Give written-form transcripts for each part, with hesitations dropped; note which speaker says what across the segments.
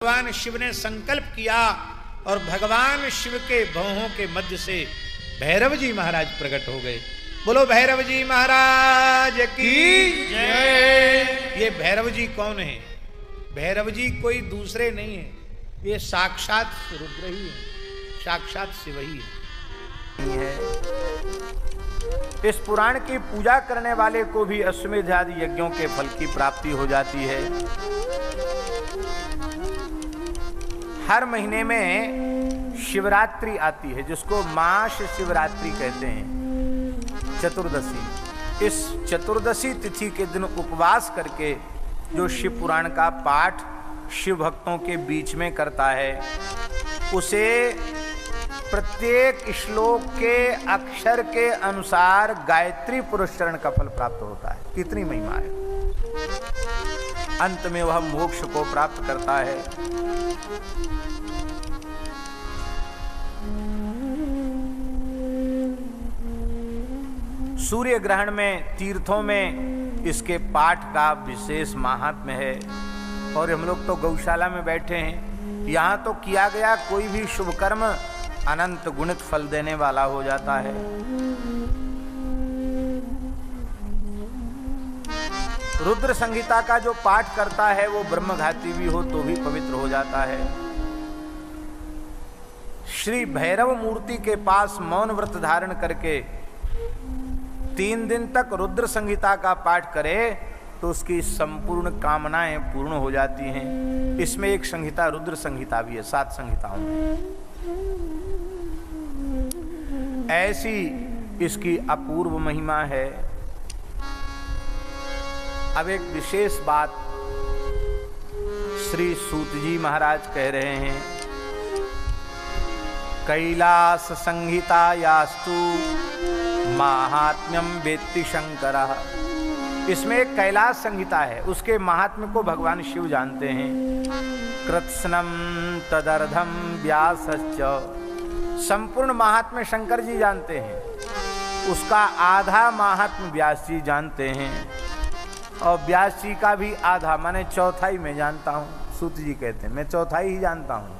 Speaker 1: भगवान शिव ने संकल्प किया और भगवान शिव के भौहों के मध्य से भैरव जी महाराज प्रकट हो गए। बोलो भैरव जी महाराज की जय। ये भैरव जी कौन है? भैरव जी कोई दूसरे नहीं है, ये साक्षात रुद्र ही है, साक्षात शिव ही है।
Speaker 2: इस पुराण की पूजा करने वाले को भी अश्वमेध आदि यज्ञों के फल की प्राप्ति हो जाती है। हर महीने में शिवरात्रि आती है, जिसको मास शिवरात्रि कहते हैं, चतुर्दशी। इस चतुर्दशी तिथि के दिन उपवास करके जो शिव पुराण का पाठ शिव भक्तों के बीच में करता है, उसे प्रत्येक श्लोक के अक्षर के अनुसार गायत्री पुरस्चरण का फल प्राप्त होता है। कितनी महिमा है। अंत में वह मोक्ष को प्राप्त करता है। सूर्य ग्रहण में, तीर्थों में इसके पाठ का विशेष महात्म्य है। और हम लोग तो गौशाला में बैठे हैं, यहाँ तो किया गया कोई भी शुभ कर्म अनंत गुणित फल देने वाला हो जाता है। रुद्र संहिता का जो पाठ करता है वो ब्रह्मघाती भी हो तो भी पवित्र हो जाता है। श्री भैरव मूर्ति के पास मौन व्रत धारण करके 3 दिन तक रुद्र संहिता का पाठ करे तो उसकी संपूर्ण कामनाएं पूर्ण हो जाती हैं। इसमें एक संहिता रुद्र संहिता भी है, 7 संहिताओं में। ऐसी इसकी अपूर्व महिमा है। अब एक विशेष बात श्री सूत जी महाराज कह रहे हैं। कैलास संहिता यास्तु महात्म्यम वेत्ति शंकरः। इसमें एक कैलाश संहिता है, उसके महात्म्य को भगवान शिव जानते हैं। कृत्स्नम तदर्धम व्यासश्च। संपूर्ण महात्म्य शंकर जी जानते हैं, उसका आधा महात्म्य व्यास जी जानते हैं, और व्यास जी का भी आधा, माने चौथाई मैं जानता हूँ। सूत जी कहते हैं मैं चौथाई ही जानता हूँ,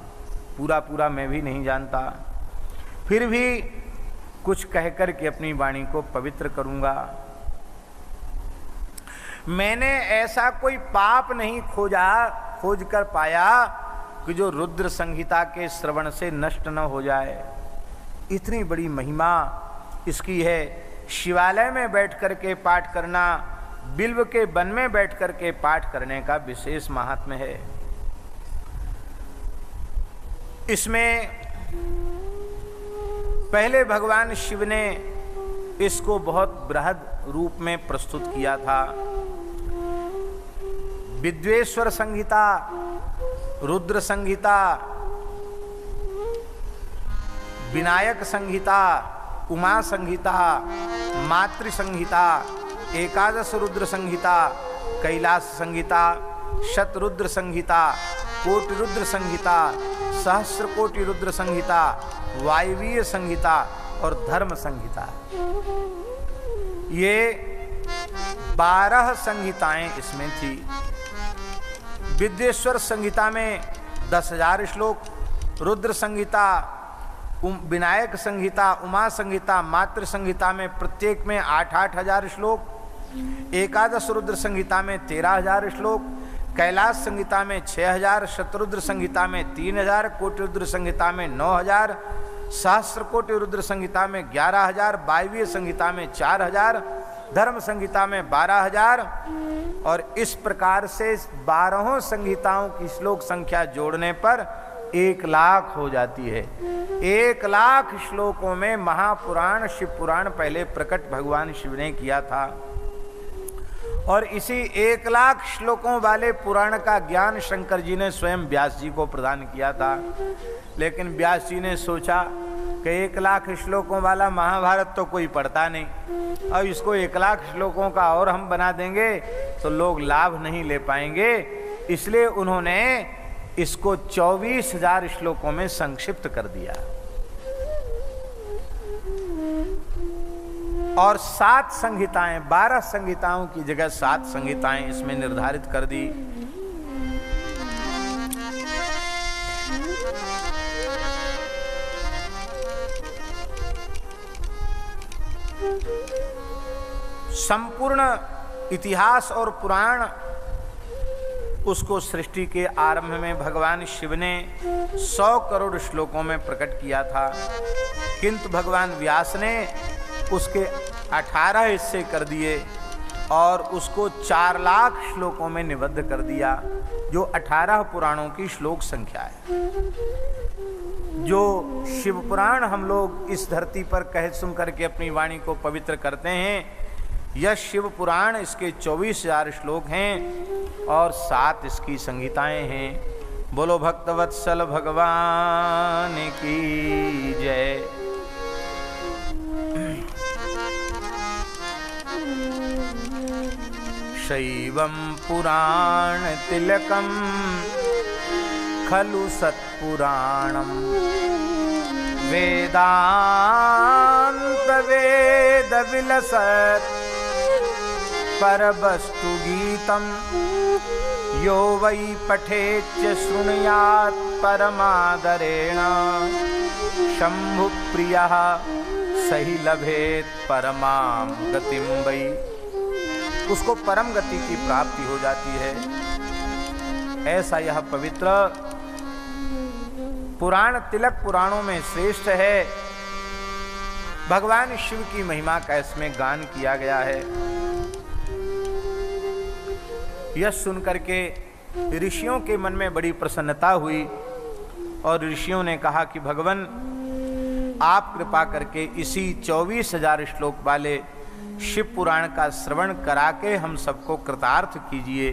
Speaker 2: पूरा मैं भी नहीं जानता। फिर भी कुछ कहकर के अपनी वाणी को पवित्र करूंगा। मैंने ऐसा कोई पाप नहीं खोज कर पाया कि जो रुद्र संहिता के श्रवण से नष्ट न हो जाए। इतनी बड़ी महिमा इसकी है। शिवालय में बैठ करके पाठ करना, बिल्व के वन में बैठ करके पाठ करने का विशेष महात्म्य है। इसमें पहले भगवान शिव ने इसको बहुत बृहद रूप में प्रस्तुत किया था। विद्वेश्वर संहिता, रुद्र संहिता, विनायक संहिता, उमा संहिता, मातृ संहिता, एकादश रुद्र संहिता, कैलाश संहिता, शतरुद्र संहिता, कोटि रुद्र संहिता, सहस्र कोटि रुद्र संहिता, वायवीय संहिता और धर्म संहिता। ये 12 संहिताएं इसमें थी। विद्वेश्वर संहिता में 10,000 श्लोक, रुद्र संहिता, विनायक संहिता, उमा संहिता, मातृ संहिता में प्रत्येक में 8-8 हजार श्लोक, एकादश रुद्र संहिता में 13,000 श्लोक, कैलाश संहिता में 6,000, शतरुद्र संहिता में 3,000, कोटि रुद्र संहिता में 9,000, सहस्र कोटि रुद्र संहिता में 11,000, वायवीय संहिता में 4,000, धर्म संहिता में 12,000। और इस प्रकार से 12 संहिताओं की श्लोक संख्या जोड़ने पर 1,00,000 हो जाती है। 1,00,000 श्लोकों में महापुराण शिव पुराण पहले प्रकट भगवान शिव ने किया था। और इसी 1,00,000 श्लोकों वाले पुराण का ज्ञान शंकर जी ने स्वयं व्यास जी को प्रदान किया था। लेकिन व्यास जी ने सोचा कि 1,00,000 श्लोकों वाला महाभारत तो कोई पढ़ता नहीं, अब इसको 1,00,000 श्लोकों का और हम बना देंगे तो लोग लाभ नहीं ले पाएंगे। इसलिए उन्होंने इसको 24,000 श्लोकों में संक्षिप्त कर दिया और 7 संहिताएं, 12 संहिताओं की जगह 7 संहिताएं इसमें निर्धारित कर दी। संपूर्ण इतिहास और पुराण उसको सृष्टि के आरंभ में भगवान शिव ने 100 करोड़ श्लोकों में प्रकट किया था, किंतु भगवान व्यास ने उसके 18 हिस्से कर दिए और उसको 4 लाख श्लोकों में निबद्ध कर दिया, जो 18 पुराणों की श्लोक संख्या है। जो शिव पुराण हम लोग इस धरती पर कह सुन करके अपनी वाणी को पवित्र करते हैं, यह शिव पुराण, इसके 24,000 श्लोक हैं और 7 इसकी संहिताएं हैं। बोलो भक्तवत्सल भगवान की जय। शैवं पुराण तिलकम खलु सत्पुराणम वेदांत वेद विलसत् परवस्तु गीतम यो वै पठेच्च शृणुयात् परमादरेण शंभु प्रियः सही लभेत परमां गतिं वै। उसको परम गति की प्राप्ति हो जाती है। ऐसा यह पवित्र पुराण तिलक पुराणों में श्रेष्ठ है। भगवान शिव की महिमा का इसमें गान किया गया है। यह सुनकर के ऋषियों के मन में बड़ी प्रसन्नता हुई और ऋषियों ने कहा कि भगवान, आप कृपा करके इसी 24,000 श्लोक वाले शिव पुराण का श्रवण करा के हम सबको कृतार्थ कीजिए।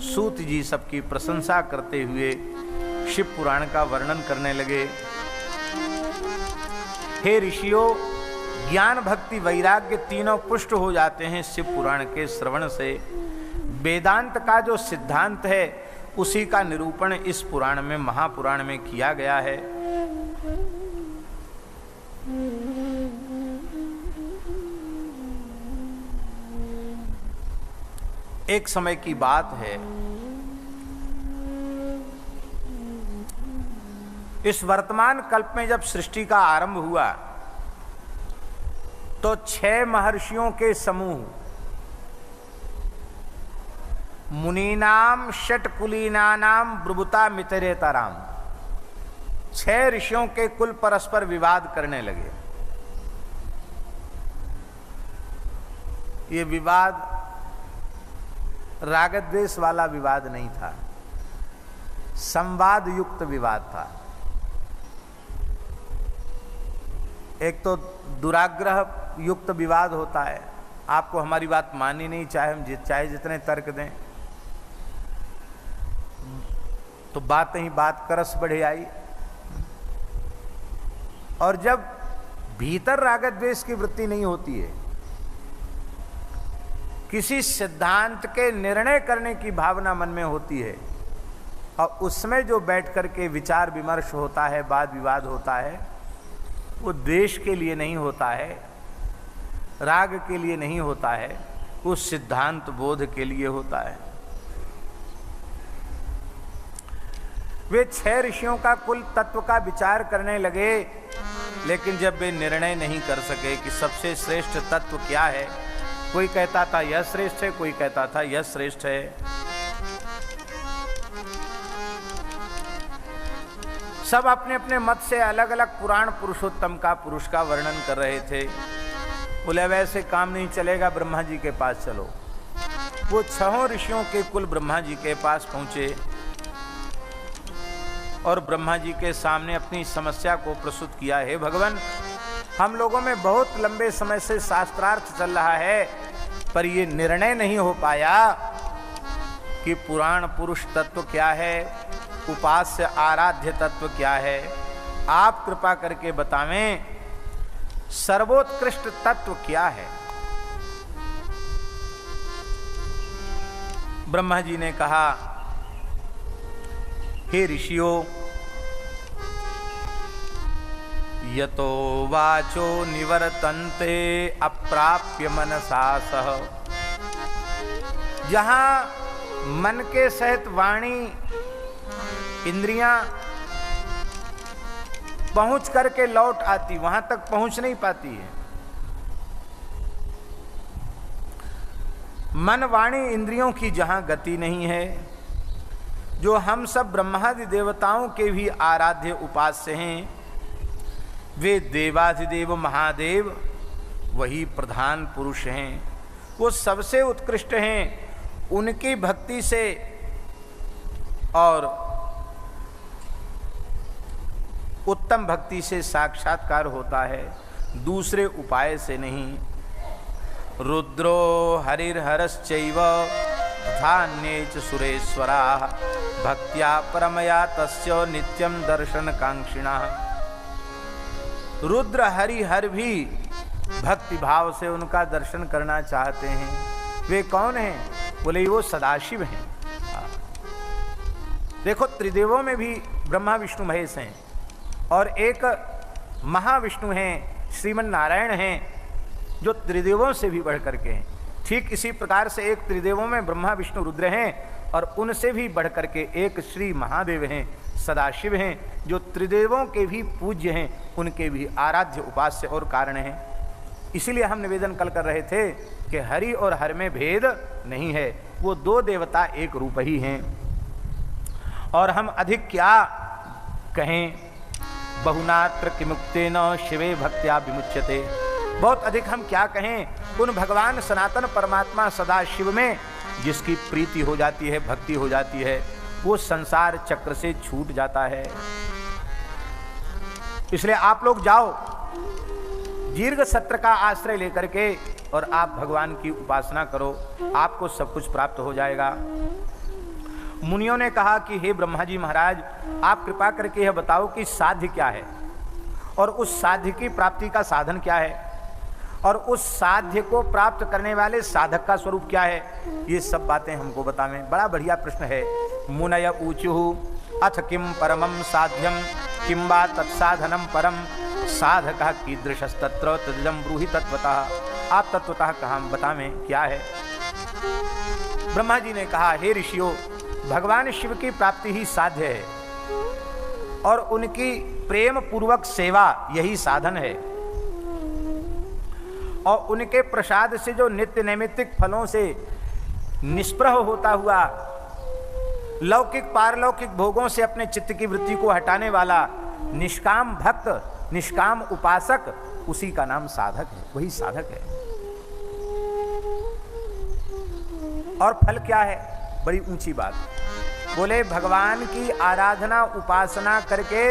Speaker 2: सूत जी सबकी प्रशंसा करते हुए शिव पुराण का वर्णन करने लगे। हे ऋषियों, ज्ञान भक्ति वैराग्य तीनों पुष्ट हो जाते हैं शिव पुराण के श्रवण से। वेदांत का जो सिद्धांत है उसी का निरूपण इस पुराण में, महापुराण में किया गया है। एक समय की बात है, इस वर्तमान कल्प में जब सृष्टि का आरंभ हुआ तो 6 महर्षियों के समूह, मुनीनाम षटकुलीनानाम ब्रुवता मितरेतराम, 6 ऋषियों के कुल परस्पर विवाद करने लगे। ये विवाद रागद्वेष वाला विवाद नहीं था, संवाद युक्त विवाद था। एक तो दुराग्रह युक्त विवाद होता है, आपको हमारी बात माननी नहीं, चाहे हम चाहे जितने तर्क दें, तो बात ही बात करस बढ़े आई। और जब भीतर रागद्वेष की वृत्ति नहीं होती है, किसी सिद्धांत के निर्णय करने की भावना मन में होती है और उसमें जो बैठ करके विचार विमर्श होता है, वाद विवाद होता है, वो द्वेष के लिए नहीं होता है, राग के लिए नहीं होता है, उस सिद्धांत बोध के लिए होता है। वे 6 ऋषियों का कुल तत्व का विचार करने लगे, लेकिन जब वे निर्णय नहीं कर सके कि सबसे श्रेष्ठ तत्व क्या है, कोई कहता था यह श्रेष्ठ है, कोई कहता था यह श्रेष्ठ है। सब अपने अपने मत से अलग अलग पुराण पुरुषोत्तम का, पुरुष का वर्णन कर रहे थे। बोले वैसे काम नहीं चलेगा, ब्रह्मा जी के पास चलो। वो 6 ऋषियों के कुल ब्रह्मा जी के पास पहुंचे और ब्रह्मा जी के सामने अपनी समस्या को प्रस्तुत किया। हे भगवान, हम लोगों में बहुत लंबे समय से शास्त्रार्थ चल रहा है, पर ये निर्णय नहीं हो पाया कि पुराण पुरुष तत्व क्या है, उपास्य आराध्य तत्व क्या है। आप कृपा करके बतावें सर्वोत्कृष्ट तत्व क्या है। ब्रह्मा जी ने कहा, हे ऋषियों, यतो वाचो निवर्तन्ते अप्राप्य मनसा सह। जहां मन के सहित वाणी इंद्रियां पहुंच करके लौट आती, वहां तक पहुंच नहीं पाती है। मन वाणी इंद्रियों की जहां गति नहीं है, जो हम सब ब्रह्मादि देवताओं के भी आराध्य उपास्य हैं, वे देवाधिदेव महादेव वही प्रधान पुरुष हैं, वो सबसे उत्कृष्ट हैं। उनकी भक्ति से और उत्तम भक्ति से साक्षात्कार होता है, दूसरे उपाय से नहीं। रुद्रो हरिर्हरश्चैव धान्ये च सुरेश्वरा भक्त्या परमया तस्य नित्यं दर्शन कांक्षिणा। रुद्र हरि हर भी भक्ति भाव से उनका दर्शन करना चाहते हैं। वे कौन हैं? बोले वो सदाशिव हैं। देखो, त्रिदेवों में भी ब्रह्मा विष्णु महेश हैं और एक महाविष्णु हैं, श्रीमन नारायण हैं, जो त्रिदेवों से भी बढ़ करके हैं। ठीक इसी प्रकार से एक त्रिदेवों में ब्रह्मा विष्णु रुद्र हैं और उनसे भी बढ़ करके एक श्री महादेव हैं, सदाशिव हैं, जो त्रिदेवों के भी पूज्य हैं, उनके भी आराध्य उपास्य और कारण हैं। इसीलिए हम निवेदन कल कर रहे थे कि हरि और हर में भेद नहीं है, वो दो देवता एक रूप ही हैं। और हम अधिक क्या कहें, बहुनात्र किमुक्तेन शिवे भक्त्या विमुच्यते। बहुत अधिक हम क्या कहें उन भगवान सनातन परमात्मा सदाशिव में जिसकी प्रीति हो जाती है, भक्ति हो जाती है, वो संसार चक्र से छूट जाता है। इसलिए आप लोग जाओ दीर्घ सत्र का आश्रय लेकर के और आप भगवान की उपासना करो, आपको सब कुछ प्राप्त हो जाएगा। मुनियों ने कहा कि हे ब्रह्मा जी महाराज, आप कृपा करके यह बताओ कि साध्य क्या है और उस साध्य की प्राप्ति का साधन क्या है और उस साध्य को प्राप्त करने वाले साधक का स्वरूप क्या है। ये सब बातें हमको बतावें। बड़ा बढ़िया प्रश्न है। मुनय ऊचुः अथ किम परमं साध्यम किं वा तत्साधनम परम साधकः कीदृशस्तत्र तदिदं ब्रूहि तत्वतः। आप तत्वतः कहाँ बतावें क्या है। ब्रह्मा जी ने कहा, हे ऋषियों, भगवान शिव की प्राप्ति ही साध्य है और उनकी प्रेम पूर्वक सेवा यही साधन है। और उनके प्रसाद से जो नित्य नैमित्तिक फलों से निष्प्रह होता हुआ लौकिक पारलौकिक भोगों से अपने चित्त की वृत्ति को हटाने वाला निष्काम भक्त, निष्काम उपासक, उसी का नाम साधक है, वही साधक है। और फल क्या है? बड़ी ऊंची बात। बोले भगवान की आराधना उपासना करके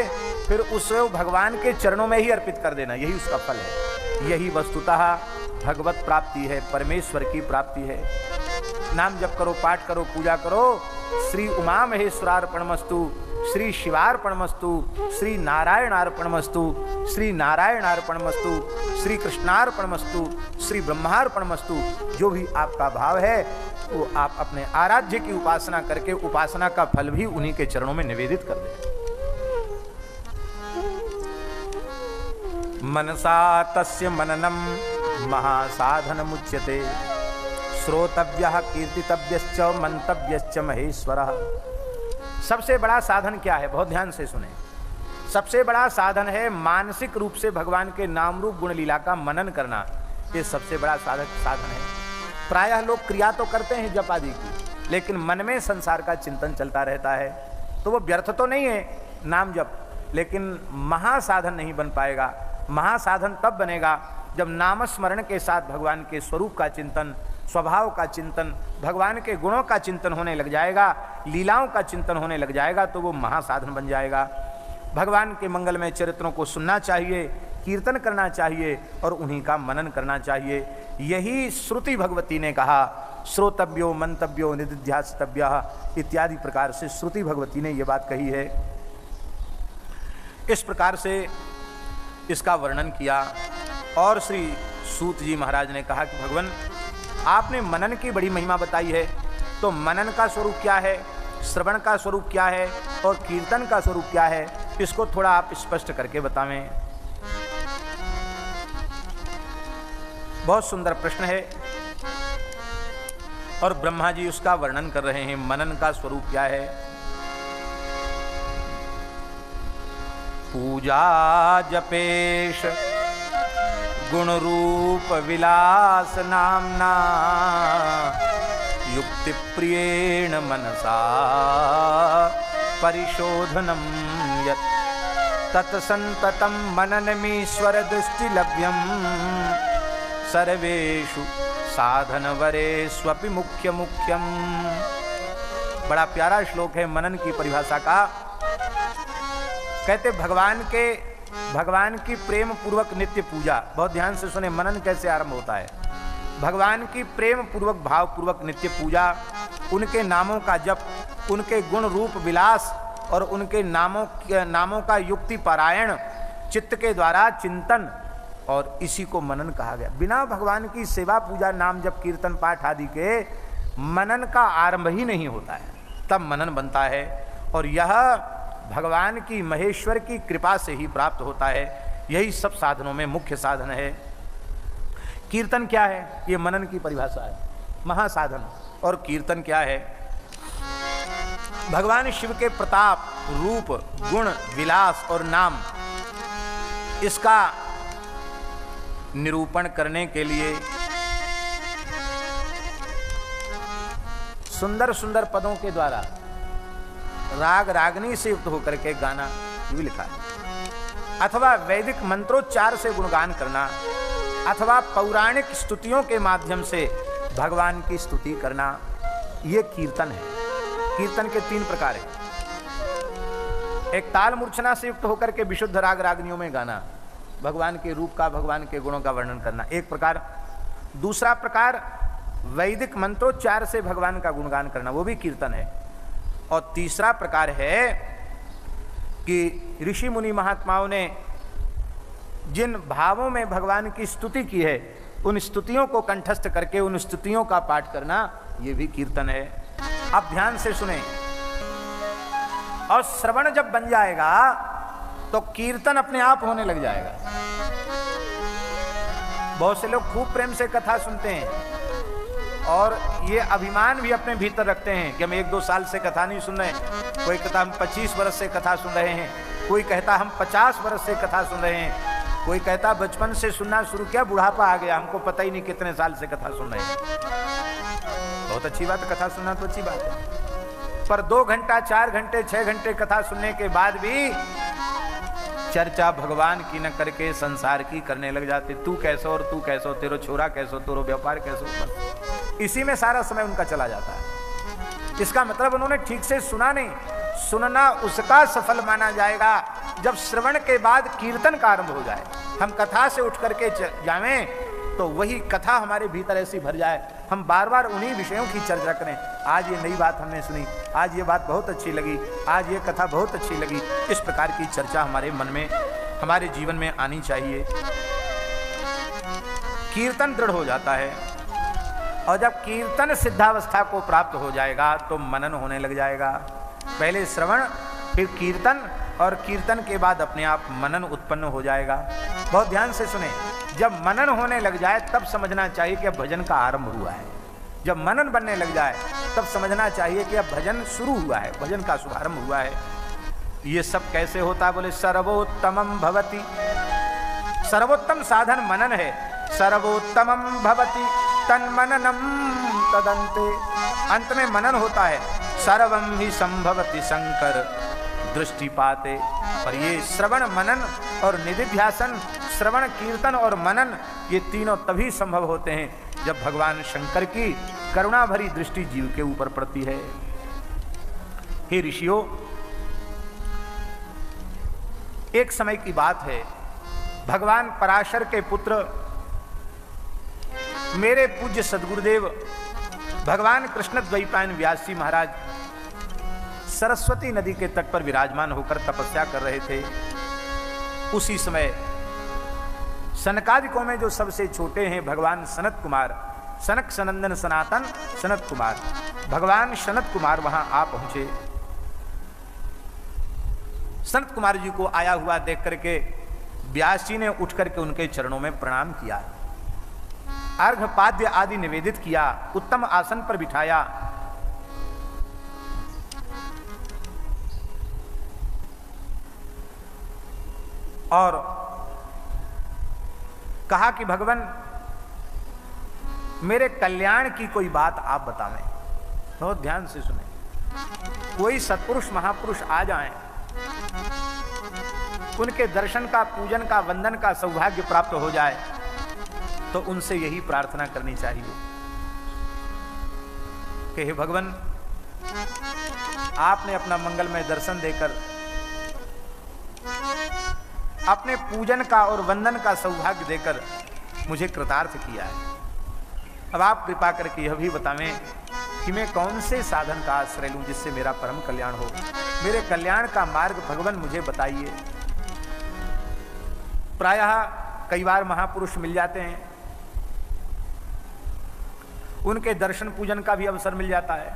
Speaker 2: फिर उसे भगवान के चरणों में ही अर्पित कर देना, यही उसका फल है। यही वस्तुतः भगवत प्राप्ति है, परमेश्वर की प्राप्ति है। नाम जप करो, पाठ करो, पूजा करो। श्री उमा महेश्वरार्पणमस्तु, श्री शिवार्पणमस्तु, श्री नारायणार्पणमस्तु, श्री नारायणार्पणमस्तु, श्री कृष्णार्पणमस्तु, श्री ब्रह्मार्पणमस्तु। जो भी आपका भाव है वो आप अपने आराध्य की उपासना करके उपासना का फल भी उन्हीं के चरणों में निवेदित कर दें। मनसा तस्य मननम महासाधनमुच्यते श्रोतव्यः कीर्तितव्यश्च मंतव्यश्च महेश्वरः। सबसे बड़ा साधन क्या है? बहुत ध्यान से सुने। सबसे बड़ा साधन है मानसिक रूप से भगवान के नाम रूप गुण लीला का मनन करना। ये सबसे बड़ा साधन है। प्रायः लोग क्रिया तो करते हैं जप आदि की, लेकिन मन में संसार का चिंतन चलता रहता है, तो वो व्यर्थ तो नहीं है नाम जप, लेकिन महासाधन नहीं बन पाएगा। महासाधन तब बनेगा जब नामस्मरण के साथ भगवान के स्वरूप का चिंतन, स्वभाव का चिंतन, भगवान के गुणों का चिंतन होने लग जाएगा, लीलाओं का चिंतन होने लग जाएगा, तो वो महासाधन बन जाएगा। भगवान के मंगलमय चरित्रों को सुनना चाहिए, कीर्तन करना चाहिए और उन्हीं का मनन करना चाहिए। यही श्रुति भगवती ने कहा, श्रोतव्यो मंतव्यो निदिध्यास्तव्यः इत्यादि प्रकार से श्रुति भगवती ने ये बात कही है। इस प्रकार से इसका वर्णन किया और श्री सूत जी महाराज ने कहा कि भगवान, आपने मनन की बड़ी महिमा बताई है, तो मनन का स्वरूप क्या है, श्रवण का स्वरूप क्या है और कीर्तन का स्वरूप क्या है, इसको थोड़ा आप स्पष्ट करके बतावें। बहुत सुंदर प्रश्न है और ब्रह्मा जी उसका वर्णन कर रहे हैं। मनन का स्वरूप क्या है? पूजा जपेश गुण रूप विलास नामना युक्ति प्रियेण मनसा परिशोधनम यत् तत्संततम मननमीश्वर दृष्टि लभ्यम सर्वेषु साधन वरेष्वपि मुख्य मुख्यम। बड़ा प्यारा श्लोक है मनन की परिभाषा का। कहते भगवान की प्रेम पूर्वक नित्य पूजा। बहुत ध्यान से सुने, मनन कैसे आरंभ होता है। भगवान की प्रेम पूर्वक भाव पूर्वक नित्य पूजा, उनके नामों का जप, उनके गुण रूप विलास और उनके नामों का युक्ति पारायण, चित्त के द्वारा चिंतन, और इसी को मनन कहा गया। बिना भगवान की सेवा पूजा नाम जप कीर्तन पाठ आदि के मनन का आरंभ ही नहीं होता है, तब मनन बनता है। और यह भगवान की महेश्वर की कृपा से ही प्राप्त होता है। यही सब साधनों में मुख्य साधन है। कीर्तन क्या है? ये मनन की परिभाषा है, महासाधन। और कीर्तन क्या है? भगवान शिव के प्रताप, रूप, गुण, विलास और नाम, इसका निरूपण करने के लिए सुंदर सुंदर पदों के द्वारा राग रागनी से युक्त होकर के गाना भी लिखा है, अथवा वैदिक मंत्रोच्चार से गुणगान करना, अथवा पौराणिक स्तुतियों के माध्यम से भगवान की स्तुति करना, ये कीर्तन है। कीर्तन के 3 प्रकार हैं। एक ताल मूर्छना से युक्त होकर के विशुद्ध राग रागनियों में गाना, भगवान के रूप का, भगवान के गुणों का वर्णन करना, एक प्रकार। दूसरा प्रकार वैदिक मंत्रोच्चार से भगवान का गुणगान करना, वो भी कीर्तन है। और तीसरा प्रकार है कि ऋषि मुनि महात्माओं ने जिन भावों में भगवान की स्तुति की है, उन स्तुतियों को कंठस्थ करके उन स्तुतियों का पाठ करना, ये भी कीर्तन है। अब ध्यान से सुने। और श्रवण जब बन जाएगा तो कीर्तन अपने आप होने लग जाएगा। बहुत से लोग खूब प्रेम से कथा सुनते हैं और ये अभिमान भी अपने भीतर रखते हैं कि हम 1-2 साल से कथा नहीं सुन रहे हैं। कोई कहता हम 25 वर्ष से कथा सुन रहे हैं, कोई कहता हम 50 वर्ष से कथा सुन रहे हैं, कोई कहता बचपन से सुनना शुरू किया, बुढ़ापा आ गया, हमको पता ही नहीं कितने साल से कथा सुन रहे हैं। बहुत अच्छी बात है, कथा सुनना तो अच्छी बात है, पर 2 घंटा 4 घंटे 6 घंटे कथा सुनने के बाद भी चर्चा भगवान की न करके संसार की करने लग जाते। तू कैसो और तू कैसो, तेरो छोरा कैसो, तेरो व्यापार कैसो, बस इसी में सारा समय उनका चला जाता है। इसका मतलब उन्होंने ठीक से सुना नहीं। सुनना उसका सफल माना जाएगा जब श्रवण के बाद कीर्तन का आरंभ हो जाए। हम कथा से उठ करके जावें तो वही कथा हमारे भीतर ऐसी भर जाए, हम बार बार उन्हीं विषयों की चर्चा करें। आज ये नई बात हमने सुनी, आज ये बात बहुत अच्छी लगी, आज ये कथा बहुत अच्छी लगी। इस प्रकार की चर्चा हमारे मन में, हमारे जीवन में आनी चाहिए। कीर्तन दृढ़ हो जाता है और जब कीर्तन सिद्धावस्था को प्राप्त हो जाएगा तो मनन होने लग जाएगा। पहले श्रवण, फिर कीर्तन, और कीर्तन के बाद अपने आप मनन उत्पन्न हो जाएगा। बहुत ध्यान से सुने। जब मनन होने लग जाए तब समझना चाहिए कि अब भजन का आरंभ हुआ है। जब मनन बनने लग जाए तब समझना चाहिए कि अब भजन शुरू हुआ है, भजन का शुभारंभ हुआ है। ये सब कैसे होता? बोले सर्वोत्तमम भवति। सर्वोत्तम साधन मनन है। सर्वोत्तमम भवति तन्मननम तदन्ते। अंत में मनन होता है। सर्वम ही संभवति शंकर दृष्टिपाते। पर ये श्रवण, मनन और निधिध्यासन, श्रवण, कीर्तन और मनन, ये तीनों तभी संभव होते हैं जब भगवान शंकर की करुणा भरी दृष्टि जीव के ऊपर पड़ती है। हे ऋषियों, एक समय की बात है, भगवान पराशर के पुत्र मेरे पूज्य सद्गुरुदेव भगवान कृष्ण द्वैपायन व्यास जी महाराज सरस्वती नदी के तट पर विराजमान होकर तपस्या कर रहे थे। उसी समय सनकादिकों में जो सबसे छोटे हैं भगवान सनत कुमार, सनक सनंदन सनातन सनत कुमार, भगवान सनत कुमार वहां आ पहुंचे। सनत कुमार जी को आया हुआ देख करके व्यास जी ने उठ करके उनके चरणों में प्रणाम किया, अर्घ पाद्य आदि निवेदित किया, उत्तम आसन पर बिठाया। और कहा कि भगवान, मेरे कल्याण की कोई बात आप बतावें। बहुत ध्यान से सुने। कोई सत्पुरुष महापुरुष आ जाएं, उनके दर्शन का, पूजन का, वंदन का सौभाग्य प्राप्त हो जाए तो उनसे यही प्रार्थना करनी चाहिए कि हे भगवान, आपने अपना मंगलमय दर्शन देकर अपने पूजन का और वंदन का सौभाग्य देकर मुझे कृतार्थ किया है। अब आप कृपा करके यह भी बतावें कि मैं कौन से साधन का आश्रय लूं जिससे मेरा परम कल्याण हो। मेरे कल्याण का मार्ग भगवान मुझे बताइए। प्रायः कई बार महापुरुष मिल जाते हैं, उनके दर्शन पूजन का भी अवसर मिल जाता है,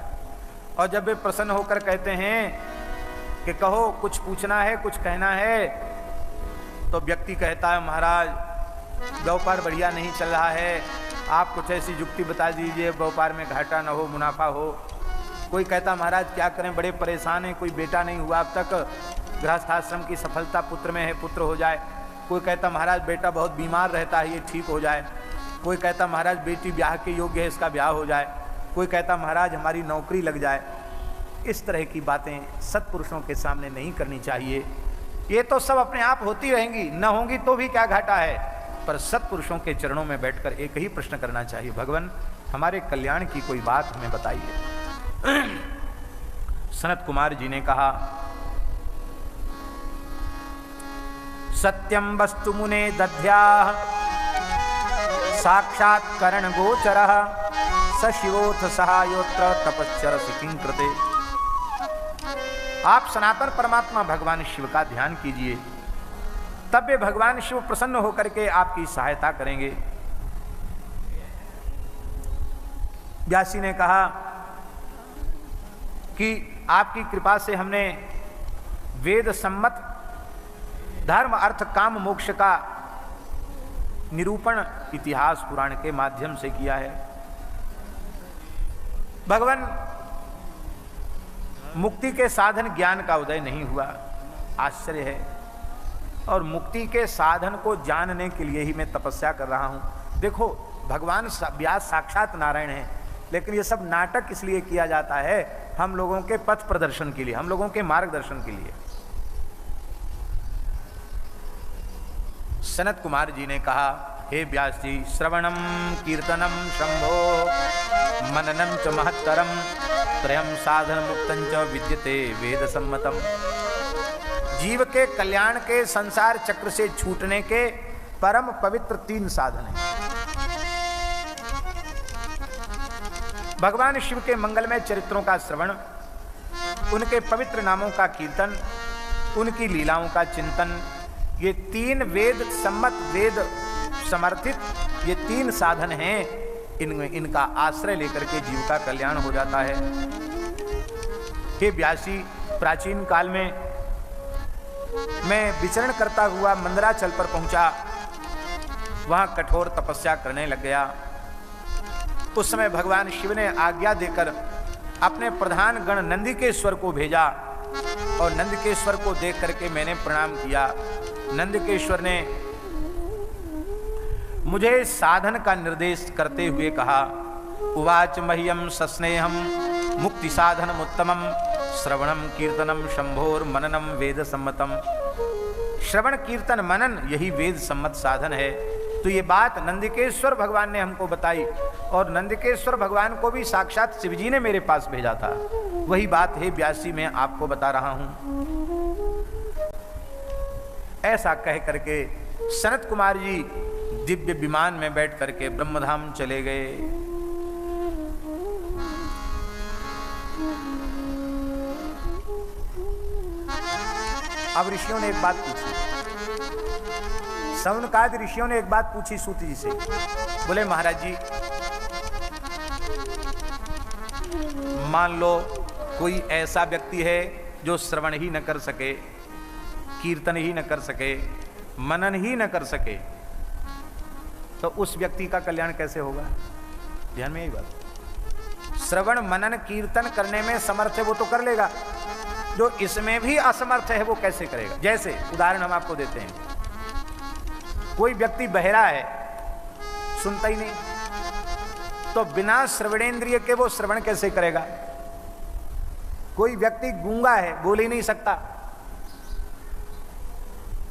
Speaker 2: और जब वे प्रसन्न होकर कहते हैं कि कहो, कुछ पूछना है, कुछ कहना है, तो व्यक्ति कहता है महाराज व्यापार बढ़िया नहीं चल रहा है, आप कुछ ऐसी युक्ति बता दीजिए व्यापार में घाटा ना हो, मुनाफा हो। कोई कहता महाराज क्या करें, बड़े परेशान हैं, कोई बेटा नहीं हुआ अब तक, गृहस्थाश्रम की सफलता पुत्र में है, पुत्र हो जाए। कोई कहता महाराज बेटा बहुत बीमार रहता है, ये ठीक हो जाए। कोई कहता महाराज बेटी ब्याह के योग्य है, इसका ब्याह हो जाए। कोई कहता महाराज हमारी नौकरी लग जाए। इस तरह की बातें सत्पुरुषों के सामने नहीं करनी चाहिए। ये तो सब अपने आप होती रहेंगी, न होंगी तो भी क्या घाटा है, पर सत्पुरुषों के चरणों में बैठकर एक ही प्रश्न करना चाहिए, भगवान हमारे कल्याण की कोई बात हमें बताइए। सनत कुमार जी ने कहा, सत्यम वस्तु मुने दध्याः साक्षात्करण गोचरः स शिवोऽथ सहायोत्र तपश्चरसि किं कृते। आप सनातन परमात्मा भगवान शिव का ध्यान कीजिए, तब वे भगवान शिव प्रसन्न होकर के आपकी सहायता करेंगे। व्यासी ने कहा कि आपकी कृपा से हमने वेद सम्मत धर्म अर्थ काम मोक्ष का निरूपण इतिहास पुराण के माध्यम से किया है। भगवान मुक्ति के साधन ज्ञान का उदय नहीं हुआ, आश्चर्य है। और मुक्ति के साधन को जानने के लिए ही मैं तपस्या कर रहा हूं। देखो भगवान व्यास साक्षात नारायण हैं, लेकिन ये सब नाटक इसलिए किया जाता है हम लोगों के पथ प्रदर्शन के लिए, हम लोगों के मार्गदर्शन के लिए। सनत कुमार जी ने कहा, हे व्यास जी, श्रवणम कीर्तनम शंभो मननम च महत्तरम त्रयम साधन मुक्तं च विद्यते वेद सम्मतम। जीव के कल्याण के, संसार चक्र से छूटने के परम पवित्र 3 साधन हैं। भगवान शिव के मंगलमय चरित्रों का श्रवण, उनके पवित्र नामों का कीर्तन, उनकी लीलाओं का चिंतन, ये 3 वेद सम्मत, वेद समर्थित ये 3 साधन हैं। इनका आश्रय लेकर के जीव का कल्याण हो जाता है। हे व्यासी, प्राचीन काल में मैं विचरण करता हुआ मंदराचल पर पहुंचा, वहां कठोर तपस्या करने लग गया। उस समय भगवान शिव ने आज्ञा देकर अपने प्रधान गण नंदिकेश्वर को भेजा, और नंदिकेश्वर को देख करके मैंने प्रणाम किया। नंदिकेश्वर ने मुझे साधन का निर्देश करते हुए कहा, उवाच मह्यम सस्नेहम मुक्ति साधनम उत्तमम श्रवणम कीर्तनम शंभोर मननम वेद सम्मतम। श्रवण कीर्तन मनन यही वेद सम्मत साधन है। तो ये बात नंदिकेश्वर भगवान ने हमको बताई, और नंदिकेश्वर भगवान को भी साक्षात शिवजी ने मेरे पास भेजा था। वही बात है व्यासी मैं आपको बता रहा हूं। ऐसा कह करके सनत कुमार जी दिव्य विमान में बैठ करके ब्रह्मधाम चले गए। अब ऋषियों ने एक बात पूछी, सौनकादि ऋषियों ने एक बात पूछी सूत जी से। बोले महाराज जी, मान लो कोई ऐसा व्यक्ति है जो श्रवण ही न कर सके, कीर्तन ही न कर सके, मनन ही न कर सके, तो उस व्यक्ति का कल्याण कैसे होगा? ध्यान में यही बात। श्रवण मनन कीर्तन करने में समर्थ है वो तो कर लेगा, जो इसमें भी असमर्थ है वो कैसे करेगा? जैसे उदाहरण हम आपको देते हैं, कोई व्यक्ति बहरा है, सुनता ही नहीं, तो बिना श्रवणेंद्रिय के वो श्रवण कैसे करेगा? कोई व्यक्ति गूंगा है, बोल ही नहीं सकता,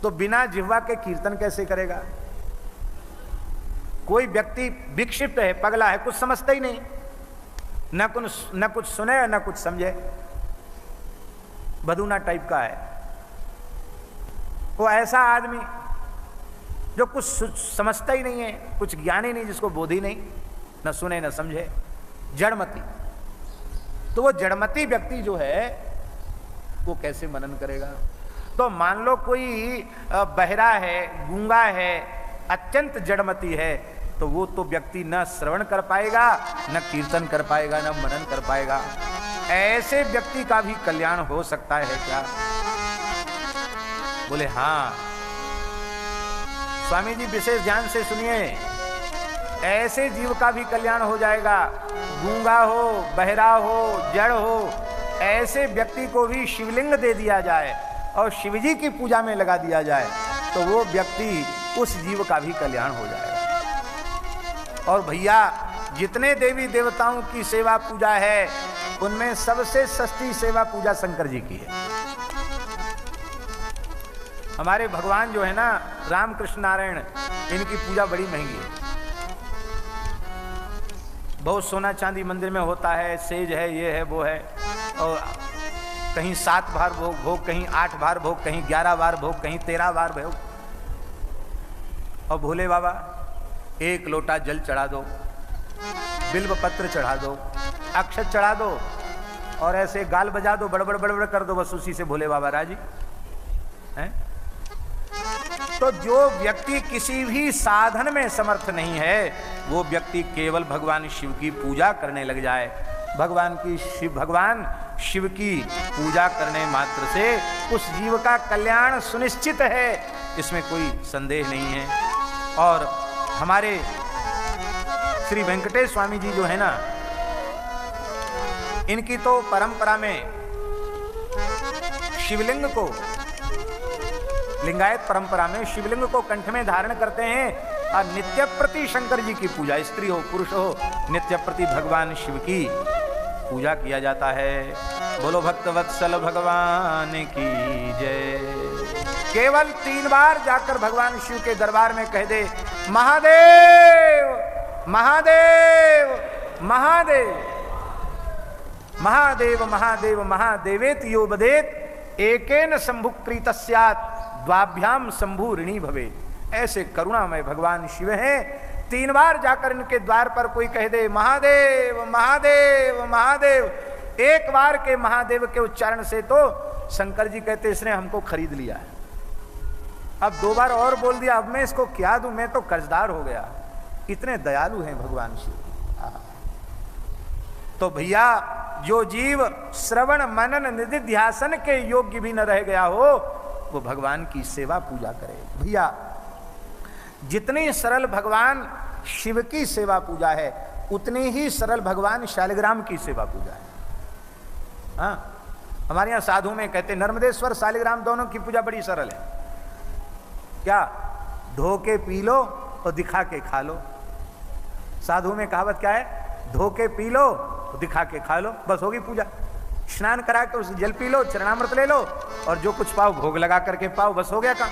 Speaker 2: तो बिना जिह्वा के कीर्तन कैसे करेगा? कोई व्यक्ति विक्षिप्त है, पगला है, कुछ समझता ही नहीं, न कुछ सुने न कुछ समझे, बदूना टाइप का है वो। ऐसा आदमी जो कुछ समझता ही नहीं है, कुछ ज्ञान ही नहीं, जिसको बोध ही नहीं, न सुने न समझे, जड़मती। तो वो जड़मती व्यक्ति जो है वो कैसे मनन करेगा? तो मान लो कोई बहरा है, गूंगा है, अत्यंत जड़मती है, तो वो तो व्यक्ति न श्रवण कर पाएगा, न कीर्तन कर पाएगा, न मनन कर पाएगा। ऐसे व्यक्ति का भी कल्याण हो सकता है क्या? बोले हाँ। स्वामी जी विशेष ध्यान से सुनिए, ऐसे जीव का भी कल्याण हो जाएगा। गूंगा हो, बहरा हो, जड़ हो, ऐसे व्यक्ति को भी शिवलिंग दे दिया जाए और शिवजी की पूजा में लगा दिया जाए, तो वो व्यक्ति, उस जीव का भी कल्याण हो जाएगा। और भैया, जितने देवी देवताओं की सेवा पूजा है, उनमें सबसे सस्ती सेवा पूजा शंकर जी की है। हमारे भगवान जो है ना, रामकृष्ण नारायण, इनकी पूजा बड़ी महंगी है। बहुत सोना चांदी मंदिर में होता है, सेज है, ये है, वो है, और कहीं 7 बार भोग, कहीं 8 बार भोग, कहीं 11 बार भोग, कहीं 13 बार भोग। और भोले बाबा 1 लोटा जल चढ़ा दो, बिल्व पत्र चढ़ा दो, अक्षत चढ़ा दो, और ऐसे गाल बजा दो, बड़बड़ बड़बड़ कर दो, बस उसी से भोले बाबा राजी हैं। तो जो व्यक्ति किसी भी साधन में समर्थ नहीं है, वो व्यक्ति केवल भगवान शिव की पूजा करने लग जाए, भगवान शिव की पूजा करने मात्र से उस जीव का कल्याण सुनिश्चित है, इसमें कोई संदेह नहीं है। और हमारे श्री वेंकटेश स्वामी जी जो है ना, इनकी तो परंपरा में शिवलिंग को, लिंगायत परंपरा में शिवलिंग को कंठ में धारण करते हैं और नित्य प्रति शंकर जी की पूजा, स्त्री हो पुरुष हो, नित्य प्रति भगवान शिव की पूजा किया जाता है। बोलो भक्त वत्सल भगवान की जय। केवल 3 बार जाकर भगवान शिव के दरबार में कह दे, महादेव महादेव महादेव महादेव महादेव महादेवेति यो बदेत एकेन शंभुक्रीत स्यात् द्वाभ्याम शंभु ऋणी भवे। ऐसे करुणामय भगवान शिव हैं। 3 बार जाकर इनके द्वार पर कोई कह दे महादेव महादेव महादेव, 1 बार के महादेव के उच्चारण से तो शंकर जी कहते इसने हमको खरीद लिया है। अब 2 बार और बोल दिया, अब मैं इसको क्या दूं, मैं तो कर्जदार हो गया। इतने दयालु हैं भगवान शिव। तो भैया, जो जीव श्रवण मनन निधिध्यासन के योग्य भी न रह गया हो, वो भगवान की सेवा पूजा करे। भैया, जितनी सरल भगवान शिव की सेवा पूजा है, उतनी ही सरल भगवान शालिग्राम की सेवा पूजा है। हाँ, हमारे यहाँ साधु में कहते नर्मदेश्वर शालिग्राम दोनों की पूजा बड़ी सरल है। क्या? धो के पी लो और दिखा के खा लो। साधु में कहावत क्या है? धो के पी लो और दिखा के खा लो, बस होगी पूजा। स्नान करा के उस जल पी लो, चरणामृत ले लो, और जो कुछ पाओ भोग लगा करके पाओ, बस हो गया काम।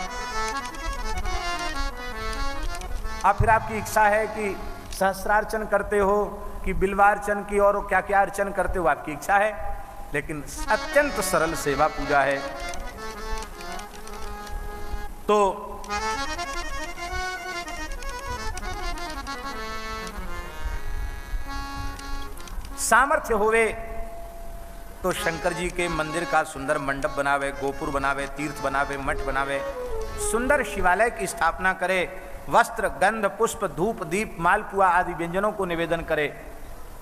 Speaker 2: अब फिर आपकी इच्छा है कि सहस्रार्चन करते हो कि बिल्वार्चन की और क्या क्या अर्चन करते हो, आपकी इच्छा है, लेकिन अत्यंत सरल सेवा पूजा है। तो सामर्थ्य होवे तो शंकर जी के मंदिर का सुंदर मंडप बनावे, गोपुर बनावे, तीर्थ बनावे, मठ बनावे, सुंदर शिवालय की स्थापना करे, वस्त्र गंध पुष्प धूप दीप मालपुआ आदि व्यंजनों को निवेदन करे,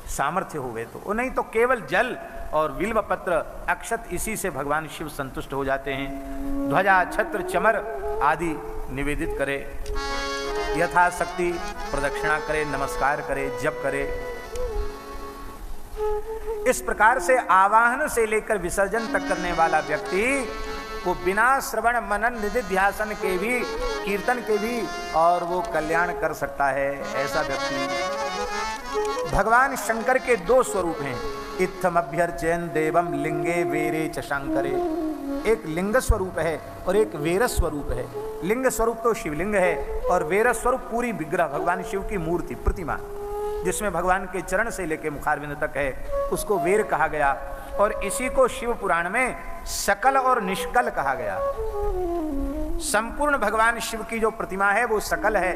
Speaker 2: सामर्थ्य हुए तो। नहीं तो केवल जल और बिल्व पत्र अक्षत, इसी से भगवान शिव संतुष्ट हो जाते हैं। ध्वजा छत्र चमर आदि निवेदित करे, यथाशक्ति प्रदक्षिणा करे, नमस्कार करे, जप करे। इस प्रकार से आवाहन से लेकर विसर्जन तक करने वाला व्यक्ति वो बिना श्रवण मनन निधिध्यासन के भी, कीर्तन के भी, और वो कल्याण कर सकता है। ऐसा व्यक्ति भगवान शंकर के दो स्वरूप हैं, इत्थम अभ्यर्चयन देवम लिंगे वेरे च शंकरे। एक लिंग स्वरूप है और एक वेर स्वरूप है। लिंग स्वरूप तो शिवलिंग है और वेर स्वरूप पूरी विग्रह भगवान शिव की मूर्ति प्रतिमा, जिसमें भगवान के चरण से लेकर मुखारविंद तक है, उसको वेर कहा गया। और इसी को शिव पुराण में सकल और निष्कल कहा गया। संपूर्ण भगवान शिव की जो प्रतिमा है वो सकल है,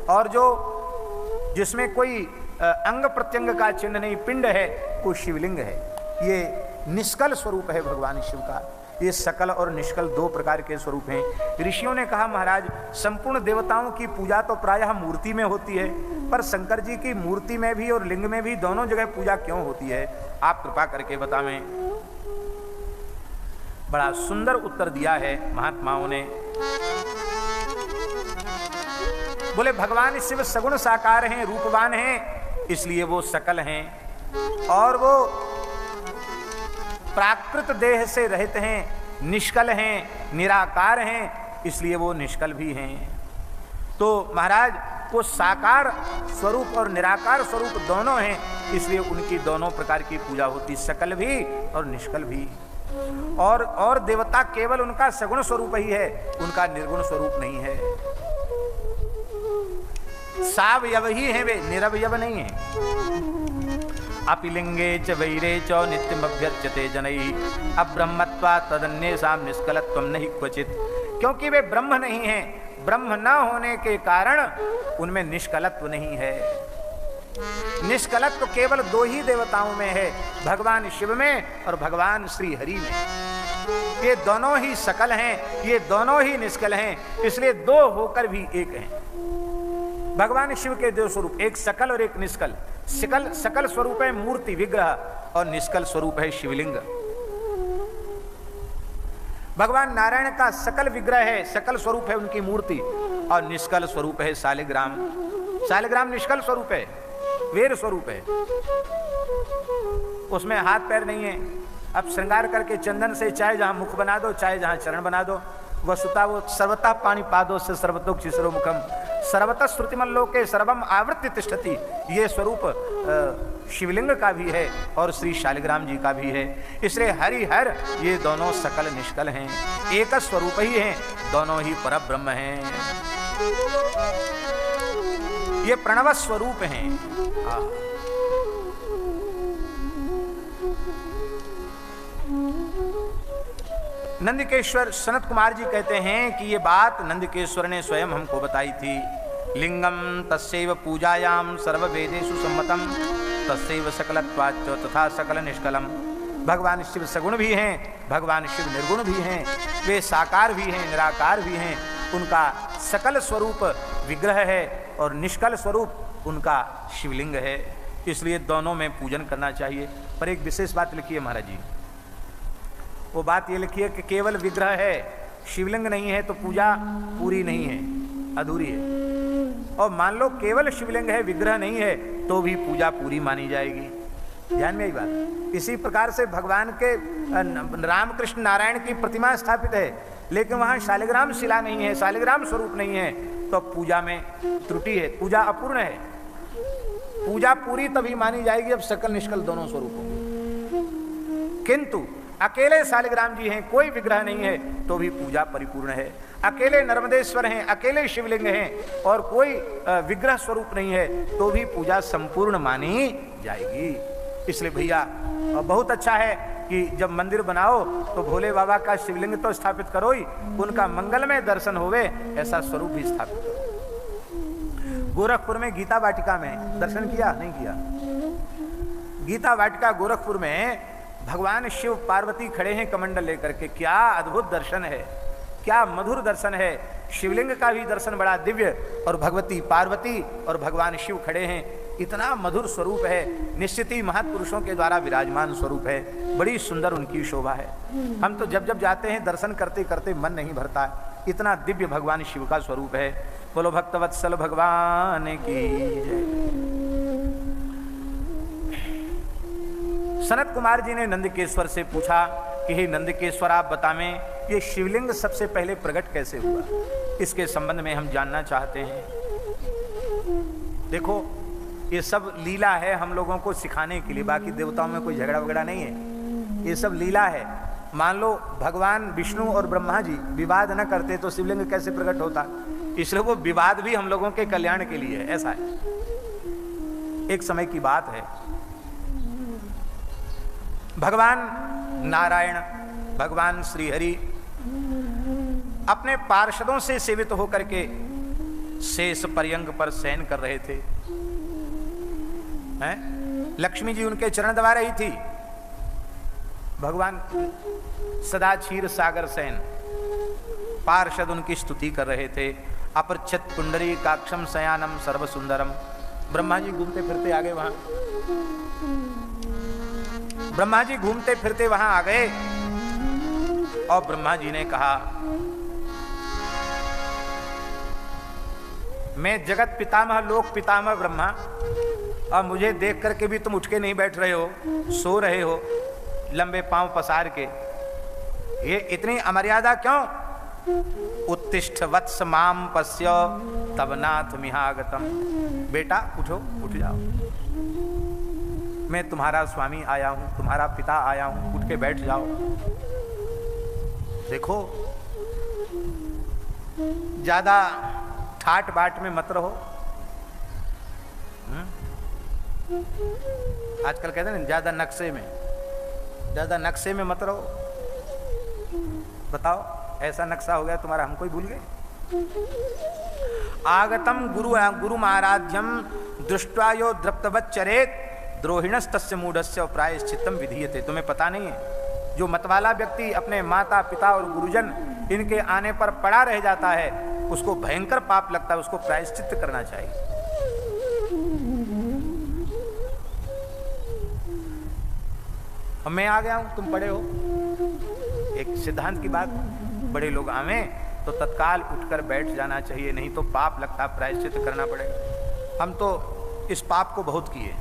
Speaker 2: और जो जिसमें कोई अंग प्रत्यंग का चिन्ह नहीं, पिंड है, वो शिवलिंग है। ये निष्कल स्वरूप है भगवान शिव का। ये सकल और निष्कल दो प्रकार के स्वरूप हैं। ऋषियों ने कहा महाराज संपूर्ण देवताओं की पूजा तो प्रायः मूर्ति में होती है, पर शंकर जी की मूर्ति में भी और लिंग में भी दोनों जगह पूजा क्यों होती है? आप कृपा करके बतावें। बड़ा सुंदर उत्तर दिया है महात्माओं ने। बोले भगवान शिव सगुण साकार हैं, रूपवान हैं, इसलिए वो सकल हैं, और वो प्राकृत देह से रहित हैं, निष्कल हैं, निराकार हैं, इसलिए वो निष्कल भी हैं। तो महाराज वो साकार स्वरूप और निराकार स्वरूप दोनों हैं, इसलिए उनकी दोनों प्रकार की पूजा होती, सकल भी और निष्कल भी। और देवता केवल उनका सगुण स्वरूप ही है, उनका निर्गुण स्वरूप नहीं है। सावयव ही है वे, निरवयव नहीं है। अपिलिंगे च वैरे च नित्यम अभ्यर्चते जनैः अब्रह्मत्वा तदन्येषां निष्कलत्वं नहि क्वचित्। क्योंकि वे ब्रह्म नहीं हैं, ब्रह्म न होने के कारण उनमें निष्कलत्व नहीं है। निष्कलत्व केवल दो ही देवताओं में है, भगवान शिव में और भगवान श्री हरि में। ये दोनों ही सकल हैं, ये दोनों ही निष्कल हैं, इसलिए दो होकर भी एक हैं। भगवान शिव के दो स्वरूप, एक सकल और एक निष्कल। सकल स्वरूप है मूर्ति विग्रह और निष्कल स्वरूप है शिवलिंग। भगवान नारायण का सकल विग्रह है, सकल स्वरूप है उनकी मूर्ति, और निष्कल स्वरूप है शालिग्राम। शालिग्राम निष्कल स्वरूप है, वेर स्वरूप है, उसमें हाथ पैर नहीं है। अब श्रृंगार करके चंदन से चाहे जहां मुख बना दो, चाहे जहां चरण बना दो, वसुता वो सर्वतः पाणी पादो से सर्वतोक शिशिरो मुखम सर्वतः श्रुतिमल्लोके सर्वम आवृत्ति तिष्ठति। ये स्वरूप शिवलिंग का भी है और श्री शालिग्राम जी का भी है। इसलिए हरि हर ये दोनों सकल निष्कल हैं, एक स्वरूप ही हैं, दोनों ही परब्रह्म हैं। ये प्रणव स्वरूप हैं। नंदकेश्वर सनत कुमार जी कहते हैं कि ये बात नंदकेश्वर ने स्वयं हमको बताई थी। लिंगम तस्यैव पूजायाम सर्ववेदेषु सम्मतम तस्यैव सकलत्वाच्च तथा सकल निष्कलम। भगवान शिव सगुण भी हैं, भगवान शिव निर्गुण भी हैं, वे साकार भी हैं, निराकार भी हैं। उनका सकल स्वरूप विग्रह है और निष्कल स्वरूप उनका शिवलिंग है, इसलिए दोनों में पूजन करना चाहिए। पर एक विशेष बात लिखी है महाराज जी, वो बात ये लिखी है कि केवल विग्रह है, शिवलिंग नहीं है तो पूजा पूरी नहीं है, अधूरी है। और मान लो केवल शिवलिंग है, विग्रह नहीं है, तो भी पूजा पूरी मानी जाएगी। ध्यान में आई बात। इसी प्रकार से भगवान के रामकृष्ण नारायण की प्रतिमा स्थापित है, लेकिन वहां शालिग्राम शिला नहीं है, शालिग्राम स्वरूप नहीं है, तो पूजा में त्रुटि है, पूजा अपूर्ण है। पूजा पूरी तभी मानी जाएगी जब सकल निष्कल दोनों स्वरूप होंगे। किंतु अकेले शालिग्राम जी हैं, कोई विग्रह नहीं है, तो भी पूजा परिपूर्ण है। अकेले नर्मदेश्वर हैं, अकेले शिवलिंग हैं और कोई विग्रह स्वरूप नहीं है, तो भी पूजा संपूर्ण मानी जाएगी। इसलिए भैया बहुत अच्छा है कि जब मंदिर बनाओ तो भोले बाबा का शिवलिंग तो स्थापित करो ही, उनका मंगलमय दर्शन होवे ऐसा स्वरूप भी स्थापित करो। गोरखपुर में गीता वाटिका में दर्शन किया नहीं किया? गीता वाटिका गोरखपुर में भगवान शिव पार्वती खड़े हैं कमंडल लेकर के, क्या अद्भुत दर्शन है, क्या मधुर दर्शन है। शिवलिंग का भी दर्शन बड़ा दिव्य, और भगवती पार्वती और भगवान शिव खड़े हैं, इतना मधुर स्वरूप है। निश्चित ही महापुरुषों के द्वारा विराजमान स्वरूप है, बड़ी सुंदर उनकी शोभा है। हम तो जब जब जाते हैं दर्शन करते करते मन नहीं भरता, इतना दिव्य भगवान शिव का स्वरूप है। बोलो भक्तवत्सल भगवान की जय। सनत कुमार जी ने नंदकेश्वर से पूछा कि हे नंदकेश्वर, आप बतावें ये शिवलिंग सबसे पहले प्रकट कैसे हुआ, इसके संबंध में हम जानना चाहते हैं। देखो ये सब लीला है हम लोगों को सिखाने के लिए, बाकी देवताओं में कोई झगड़ा वगड़ा नहीं है, ये सब लीला है। मान लो भगवान विष्णु और ब्रह्मा जी विवाद न करते तो शिवलिंग कैसे प्रकट होता, इसलिए वो विवाद भी हम लोगों के कल्याण के लिए है, ऐसा है। एक समय की बात है, भगवान नारायण, भगवान श्रीहरि अपने पार्षदों से सेवित होकर के शेष पर्यंक पर शयन कर रहे थे। हैं? लक्ष्मी जी उनके चरण दबा रही थी। भगवान सदा क्षीर सागर शयन, पार्षद उनकी स्तुति कर रहे थे। अपरच्छत पुंडरी काक्षम शयानम सर्व सुंदरम। ब्रह्मा जी घूमते फिरते आ गए वहां, ब्रह्मा जी घूमते फिरते वहां आ गए और ब्रह्मा जी ने कहा, मैं जगत पितामह लोक पितामह ब्रह्मा, और मुझे देख करके भी तुम उठ के नहीं बैठ रहे हो, सो रहे हो लंबे पांव पसार के, ये इतनी अमर्यादा क्यों? उत्तिष्ठ वत्स माम पश्य तब नाथ मिहागतम। बेटा उठो, उठ जाओ, मैं तुम्हारा स्वामी आया हूं, तुम्हारा पिता आया हूं, उठ के बैठ जाओ। देखो ज्यादा ठाट बाट में मत रहो। आजकल कहते हैं ज्यादा नक्शे में मत रहो। बताओ ऐसा नक्शा हो गया तुम्हारा, हमको ही भूल गए। आगतम गुरु आराध्यम दृष्ट्वा यो द्रप्तवच्चरेत द्रोहिणस्तस्य मूढ़स्य प्रायश्चित्तम विधीयते। तुम्हें पता नहीं है, जो मतवाला व्यक्ति अपने माता पिता और गुरुजन इनके आने पर पड़ा रह जाता है, उसको भयंकर पाप लगता है, उसको प्रायश्चित्त करना चाहिए। मैं आ गया हूं, तुम पड़े हो। एक सिद्धांत की बात, बड़े लोग आवे तो तत्काल उठकर बैठ जाना चाहिए, नहीं तो पाप लगता, प्रायश्चित्त करना पड़ेगा। हम तो इस पाप को बहुत किए,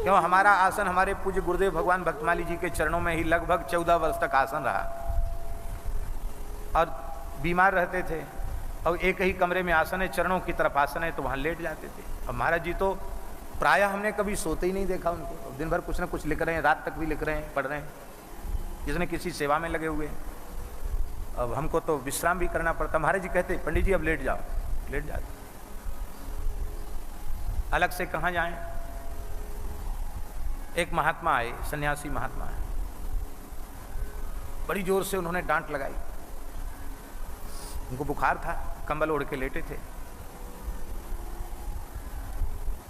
Speaker 2: क्यों? हमारा आसन हमारे पूज्य गुरुदेव भगवान भक्तमाली जी के चरणों में ही लगभग 14 वर्ष तक आसन रहा, और बीमार रहते थे और एक ही कमरे में आसन है, चरणों की तरफ आसन है, तो वहां लेट जाते थे। अब महाराज जी तो प्रायः हमने कभी सोते ही नहीं देखा उनको, दिन भर कुछ ना कुछ लिख रहे हैं, रात तक भी लिख रहे हैं, पढ़ रहे हैं, जिसने किसी सेवा में लगे हुए। अब हमको तो विश्राम भी करना पड़ता। महाराज जी कहते, पंडित जी अब लेट जाओ, लेट जाते। अलग से कहाँ जाएं? एक महात्मा आए, सन्यासी महात्मा आए, बड़ी जोर से उन्होंने डांट लगाई। उनको बुखार था, कंबल ओढ़ के लेटे थे।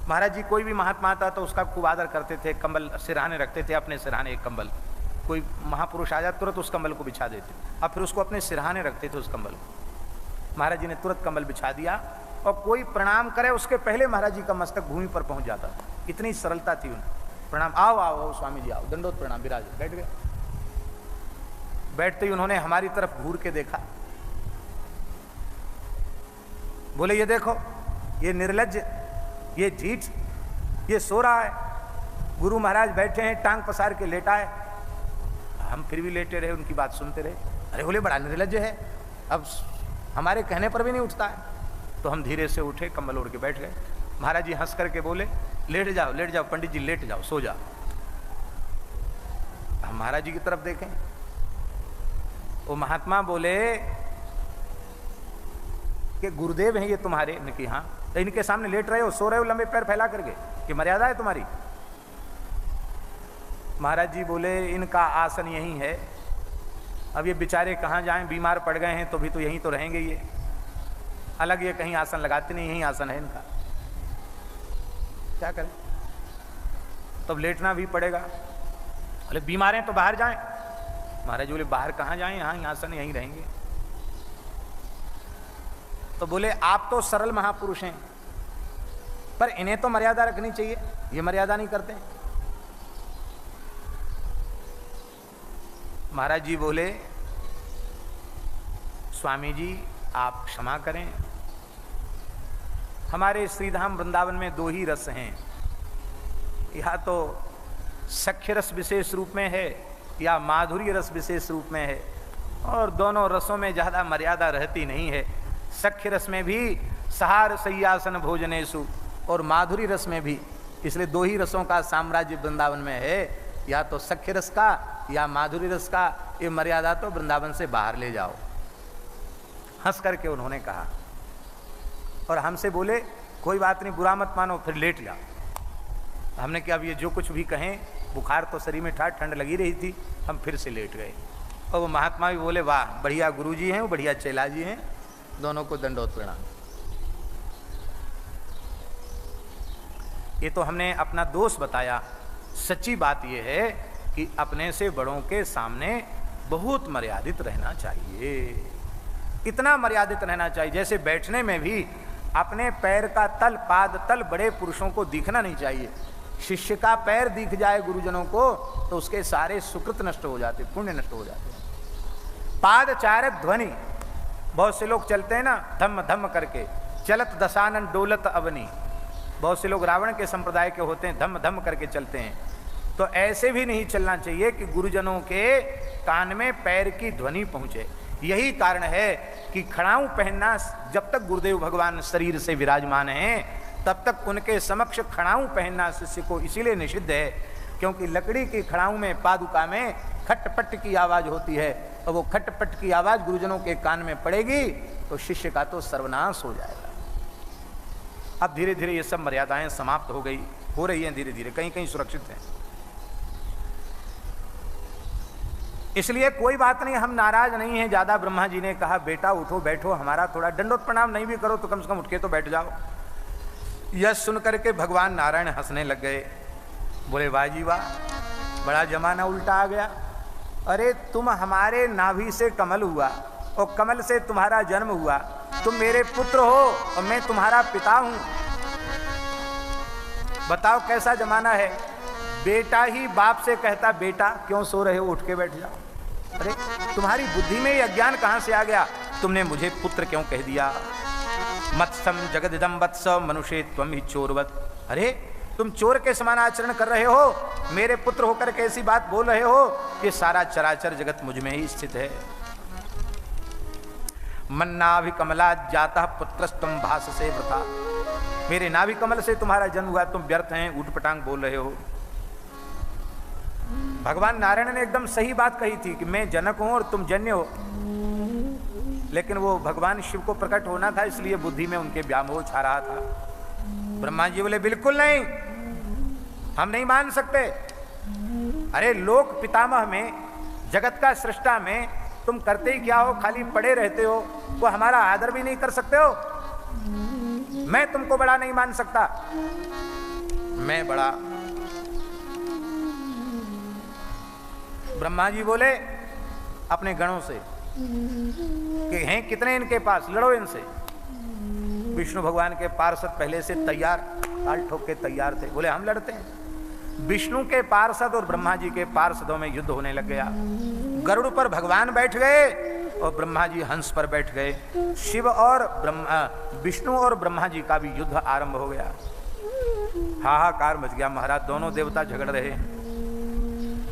Speaker 2: महाराज जी कोई भी महात्मा आता तो उसका खूब आदर करते थे, कंबल सिरहाने रखते थे, अपने सिरहाने एक कंबल। कोई महापुरुष आ जाता तुरंत उस कंबल को बिछा देते, और फिर उसको अपने सिरहाने रखते थे उस कंबल को। महाराज जी ने तुरंत कंबल बिछा दिया, और कोई प्रणाम करे उसके पहले महाराज जी का मस्तक भूमि पर पहुंच जाता था। इतनी सरलता थी उन्हें। प्रणाम, आओ आओ स्वामी जी आओ, दंडोत प्रणाम, विराज। बैठ गए। बैठते ही उन्होंने हमारी तरफ घूर के देखा, बोले ये देखो, ये निर्लज्ज, ये ढीठ, ये सो रहा है। गुरु महाराज बैठे हैं, टांग पसार के लेटा है, हम फिर भी लेटे रहे, उनकी बात सुनते रहे। अरे बोले बड़ा निर्लज्ज है, अब हमारे कहने पर भी नहीं उठता है। तो हम धीरे से उठे, कंबल ओढ़ के बैठ गए। महाराज जी हंस करके बोले, लेट जाओ, लेट जाओ पंडित जी, लेट जाओ, सो जाओ। हम महाराज जी की तरफ देखें, वो महात्मा बोले कि गुरुदेव हैं ये तुम्हारे? कि हाँ। तो इनके सामने लेट रहे हो, सो रहे हो लंबे पैर फैला करके, कि मर्यादा है तुम्हारी? महाराज जी बोले, इनका आसन यही है, अब ये बेचारे कहाँ जाएं, बीमार पड़ गए हैं तो भी तो यहीं तो रहेंगे, ये अलग ये कहीं आसन लगाते नहीं, यही आसन है इनका, क्या करें? तब लेटना भी पड़ेगा। बोले बीमार हैं तो बाहर जाएं। महाराज बोले बाहर कहाँ जाएं, यहाँ आसन यहीं रहेंगे। तो बोले आप तो सरल महापुरुष हैं, पर इन्हें तो मर्यादा रखनी चाहिए, ये मर्यादा नहीं करते। महाराज जी बोले, स्वामी जी आप क्षमा करें, हमारे श्रीधाम वृंदावन में 2 ही रस हैं, या तो सख्य रस विशेष रूप में है या माधुर्य रस विशेष रूप में है, और दोनों रसों में ज़्यादा मर्यादा रहती नहीं है। सख्य रस में भी सहार सय्यासन भोजनेषु और माधुरी रस में भी। इसलिए दो ही रसों का साम्राज्य वृंदावन में है, या तो सख्य रस का या माधुरी रस का। ये मर्यादा तो वृंदावन से बाहर ले जाओ। हंस करके उन्होंने कहा और हमसे बोले कोई बात नहीं, बुरा मत मानो, फिर लेट जाओ। हमने कहा अब ये जो कुछ भी कहें, बुखार तो शरीर में था, ठंड लगी रही थी, हम फिर से लेट गए। और वो महात्मा भी बोले वाह, बढ़िया गुरुजी हैं, बढ़िया चेला जी हैं, दोनों को दंडोत प्रणाम। ये तो हमने अपना दोष बताया। सच्ची बात यह है कि अपने से बड़ों के सामने बहुत मर्यादित रहना चाहिए। इतना मर्यादित रहना चाहिए, जैसे बैठने में भी अपने पैर का तल, पाद तल बड़े पुरुषों को दिखना नहीं चाहिए। शिष्य का पैर दिख जाए गुरुजनों को तो उसके सारे सुकृत नष्ट हो जाते, पुण्य नष्ट हो जाते। पाद चारक ध्वनि, बहुत से लोग चलते हैं ना धम्म धम्म करके, चलत दशानन डोलत अवनी। बहुत से लोग रावण के संप्रदाय के होते हैं, धम्म धम्म करके चलते हैं। तो ऐसे भी नहीं चलना चाहिए कि गुरुजनों के कान में पैर की ध्वनि पहुंचे। यही कारण है कि खड़ाऊं पहनना, जब तक गुरुदेव भगवान शरीर से विराजमान हैं तब तक उनके समक्ष खड़ाऊं पहनना शिष्य को इसीलिए निषिद्ध है क्योंकि लकड़ी की खड़ाऊं में, पादुका में खटपट की आवाज होती है, और वो खटपट की आवाज गुरुजनों के कान में पड़ेगी तो शिष्य का तो सर्वनाश हो जाएगा। अब धीरे धीरे ये सब मर्यादाएं समाप्त हो रही हैं, धीरे धीरे कहीं कहीं सुरक्षित हैं। इसलिए कोई बात नहीं, हम नाराज नहीं हैं ज्यादा। ब्रह्मा जी ने कहा बेटा उठो बैठो, हमारा थोड़ा दंडोत प्रणाम नहीं भी करो तो कम से कम उठ के तो बैठ जाओ। यह सुन करके भगवान नारायण हंसने लग गए। बोले वाह जी वाह, बड़ा जमाना उल्टा आ गया। अरे तुम हमारे नाभि से कमल हुआ और कमल से तुम्हारा जन्म हुआ, तुम मेरे पुत्र हो और मैं तुम्हारा पिता हूं। बताओ कैसा जमाना है। बेटा ही बाप से कहता बेटा क्यों सो रहे हो, उठ के बैठ जाओ। अरे तुम्हारी बुद्धि में ये अज्ञान कहां से आ गया, तुमने मुझे पुत्र क्यों कह दिया। मत्सम जगदिदम वत्स मनुष्य त्वम ही चोरवत। अरे तुम चोर के समान आचरण कर रहे हो, मेरे पुत्र होकर कैसी बात बोल रहे हो। ये सारा चराचर जगत मुझ में ही स्थित है। मन्नाभि कमला जाता पुत्रस्तम भास से वृथा। मेरे नाभि कमल से तुम्हारा जन्म हुआ, तुम व्यर्थ हैं, उठपटांग बोल रहे हो। भगवान नारायण ने एकदम सही बात कही थी कि मैं जनक हूं और तुम जन्य हो, लेकिन वो भगवान शिव को प्रकट होना था, इसलिए बुद्धि में उनके व्यामोह छा रहा था। ब्रह्मा जी बोले बिल्कुल नहीं, हम नहीं मान सकते। अरे लोक पितामह में, जगत का सृष्टा में तुम करते ही क्या हो, खाली पड़े रहते हो, वो हमारा आदर भी नहीं कर सकते हो। मैं तुमको बड़ा नहीं मान सकता, मैं बड़ा। ब्रह्मा जी बोले अपने गणों से कि हैं कितने इनके पास, लड़ो इनसे। विष्णु भगवान के पार्षद पहले से तैयार, ताल ठोक के तैयार थे, बोले हम लड़ते हैं। विष्णु के पार्षद और ब्रह्मा जी के पार्षदों में युद्ध होने लग गया। गरुड़ पर भगवान बैठ गए और ब्रह्मा जी हंस पर बैठ गए। शिव और विष्णु और ब्रह्मा जी का भी युद्ध आरंभ हो गया। हाहाकार मच गया महाराज, दोनों देवता झगड़ रहे।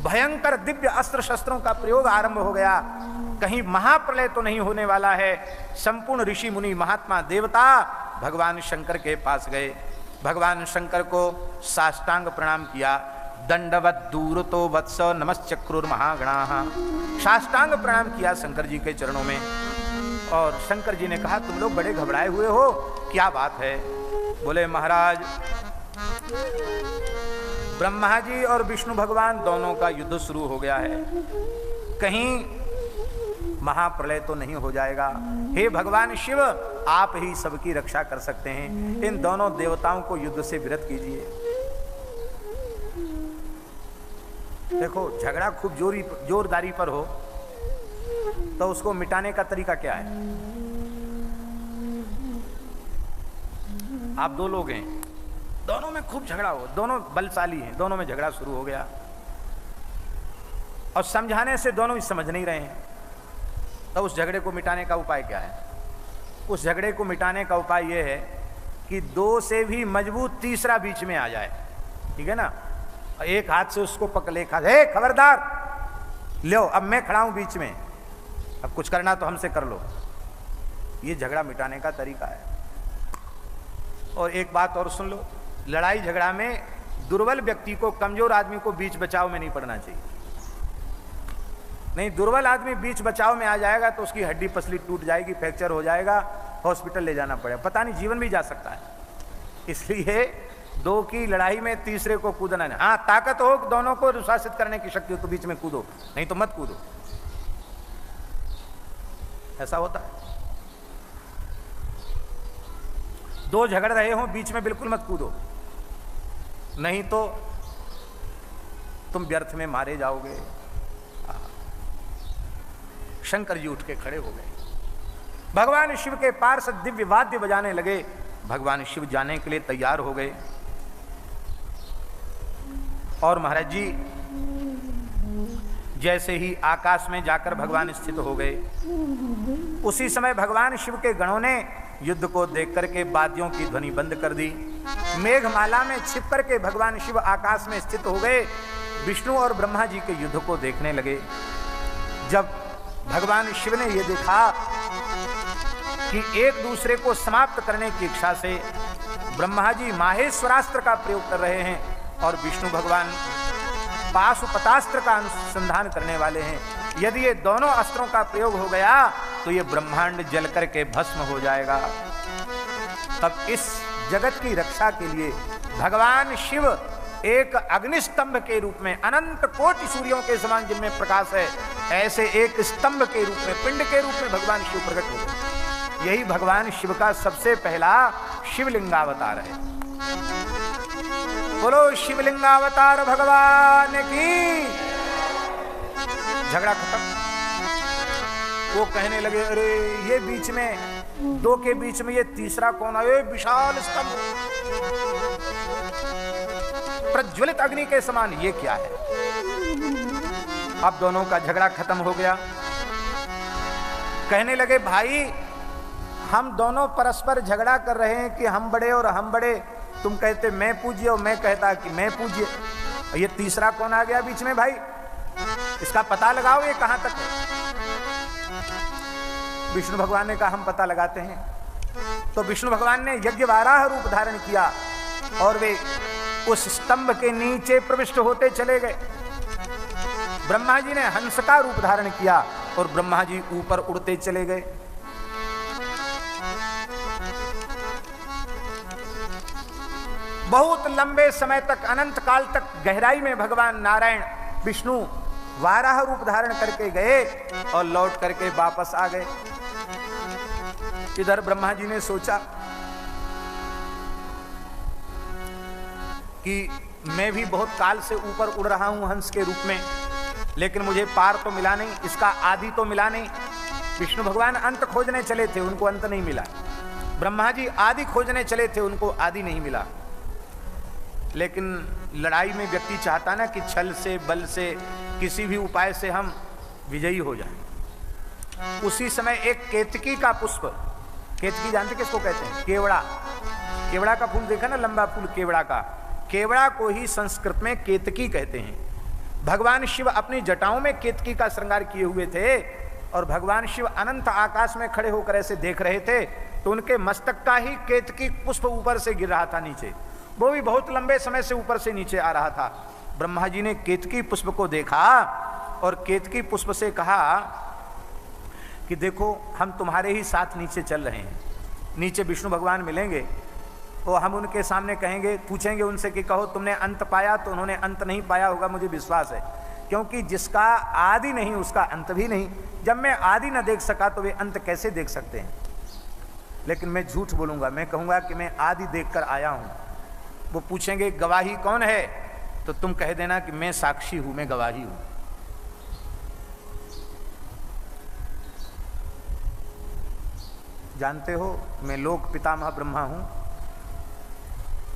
Speaker 2: भयंकर दिव्य अस्त्र शस्त्रों का प्रयोग आरंभ हो गया। कहीं महाप्रलय तो नहीं होने वाला है। संपूर्ण ऋषि मुनि महात्मा देवता भगवान शंकर के पास गए। भगवान शंकर को साष्टांग प्रणाम किया। दंडवत दूरतो वत्स नमश्चक्रुर महागणाः। साष्टांग प्रणाम किया शंकर जी के चरणों में। और शंकर जी ने कहा तुम लोग बड़े घबराए हुए हो, क्या बात है। बोले महाराज ब्रह्मा जी और विष्णु भगवान दोनों का युद्ध शुरू हो गया है, कहीं महाप्रलय तो नहीं हो जाएगा। हे भगवान शिव, आप ही सबकी रक्षा कर सकते हैं, इन दोनों देवताओं को युद्ध से विरत कीजिए। देखो झगड़ा खूब जोरदारी पर हो तो उसको मिटाने का तरीका क्या है। आप दो लोग हैं, दोनों में खूब झगड़ा हो, दोनों बलशाली हैं, दोनों में झगड़ा शुरू हो गया और समझाने से दोनों ही समझ नहीं रहे हैं। तो उस झगड़े को मिटाने का उपाय क्या है। उस झगड़े को मिटाने का उपाय यह है कि दो से भी मजबूत तीसरा बीच में आ जाए, ठीक है ना। एक हाथ से उसको पकड़ ले, हे खबरदार, लो अब मैं खड़ा हूं बीच में, अब कुछ करना तो हमसे कर लो। ये झगड़ा मिटाने का तरीका है। और एक बात और सुन लो, लड़ाई झगड़ा में दुर्बल व्यक्ति को, कमजोर आदमी को बीच बचाव में नहीं पड़ना चाहिए। नहीं, दुर्बल आदमी बीच बचाव में आ जाएगा तो उसकी हड्डी पसली टूट जाएगी, फ्रैक्चर हो जाएगा, हॉस्पिटल ले जाना पड़ेगा, पता नहीं जीवन भी जा सकता है। इसलिए दो की लड़ाई में तीसरे को कूदना नहीं। हाँ, ताकत हो दोनों को अनुशासित करने की शक्ति हो तो बीच में कूदो, नहीं तो मत कूदो। ऐसा होता है। दो झगड़ रहे हो, बीच में बिल्कुल मत कूदो, नहीं तो तुम व्यर्थ में मारे जाओगे। शंकर जी उठ के खड़े हो गए, भगवान शिव के पार्षद दिव्य वाद्य बजाने लगे। भगवान शिव जाने के लिए तैयार हो गए और महाराज जी जैसे ही आकाश में जाकर भगवान स्थित हो गए, उसी समय भगवान शिव के गणों ने युद्ध को देख करके वाद्यों की ध्वनि बंद कर दी। मेघमाला में छिप करके भगवान शिव आकाश में स्थित हो गए। विष्णु और ब्रह्मा जी के युद्ध को देखने लगे। जब भगवान शिव ने यह देखा कि एक दूसरे को समाप्त करने की इच्छा से ब्रह्मा जी माहेश्वरास्त्र का प्रयोग कर रहे हैं और विष्णु भगवान पाशुपतास्त्र का अनुसंधान करने वाले हैं, यदि ये दोनों अस्त्रों का प्रयोग हो गया तो ये ब्रह्मांड जल करके भस्म हो जाएगा। तब इस जगत की रक्षा के लिए भगवान शिव एक अग्निस्तंभ के रूप में, अनंत कोटि सूर्यों के समान जिनमें प्रकाश है, ऐसे एक स्तंभ के रूप में, पिंड के रूप में भगवान शिव प्रकट हो गए। यही भगवान शिव का सबसे पहला शिवलिंगावतार है। बोलो शिवलिंगावतार भगवान की। झगड़ा खत्म। वो कहने लगे, अरे ये बीच में, दो के बीच में ये तीसरा कौन है? विशाल स्तंभ प्रज्वलित अग्नि के समान, ये क्या है? अब दोनों का झगड़ा खत्म हो गया। कहने लगे, भाई हम दोनों परस्पर झगड़ा कर रहे हैं कि हम बड़े और हम बड़े। तुम कहते मैं पूज्य और मैं कहता कि मैं पूज्य, ये तीसरा कौन आ गया बीच में? भाई इसका पता लगाओ, ये कहां तक है? विष्णु भगवान ने कहा, हम पता लगाते हैं। तो विष्णु भगवान ने यज्ञ वाराह रूप धारण किया और वे उस स्तंभ के नीचे प्रविष्ट होते चले गए। ब्रह्मा जी ने हंस का रूप धारण किया और ब्रह्मा जी ऊपर उड़ते चले गए। बहुत लंबे समय तक, अनंत काल तक गहराई में भगवान नारायण विष्णु वाराह रूप धारण करके गए और लौट करके वापस आ गए। इधर ब्रह्मा जी ने सोचा कि मैं भी बहुत काल से ऊपर उड़ रहा हूं हंस के रूप में, लेकिन मुझे पार तो मिला नहीं, इसका आदि तो मिला नहीं। विष्णु भगवान अंत खोजने चले थे, उनको अंत नहीं मिला। ब्रह्मा जी आदि खोजने चले थे, उनको आदि नहीं मिला। लेकिन लड़ाई में व्यक्ति चाहता ना कि छल से, बल से, किसी भी उपाय से हम विजयी हो जाएं। उसी समय एक केतकी का पुष्प, केतकी जानते किसको कहते हैं? केवड़ा। केवड़ा का फूल देखा ना, लंबा फूल केवड़ा का, केवड़ा को ही संस्कृत में केतकी कहते हैं। भगवान शिव अपनी जटाओं में केतकी का श्रृंगार किए हुए थे और भगवान शिव अनंत आकाश में खड़े होकर ऐसे देख रहे थे, तो उनके मस्तक का ही केतकी पुष्प ऊपर से गिर रहा था नीचे, वो भी बहुत लंबे समय से ऊपर से नीचे आ रहा था। ब्रह्मा जी ने केतकी पुष्प को देखा और केतकी पुष्प से कहा कि देखो हम तुम्हारे ही साथ नीचे चल रहे हैं, नीचे विष्णु भगवान मिलेंगे तो हम उनके सामने कहेंगे, पूछेंगे उनसे कि कहो तुमने अंत पाया? तो उन्होंने अंत नहीं पाया होगा, मुझे विश्वास है, क्योंकि जिसका आदि नहीं उसका अंत भी नहीं। जब मैं आदि न देख सका तो वे अंत कैसे देख सकते हैं? लेकिन मैं झूठ बोलूंगा, मैं कहूंगा कि मैं आदि देखकर आया हूं। वो पूछेंगे गवाही कौन है? तो तुम कह देना कि मैं साक्षी हूं, मैं गवाही हूं। जानते हो मैं लोक पितामह ब्रह्मा हूं,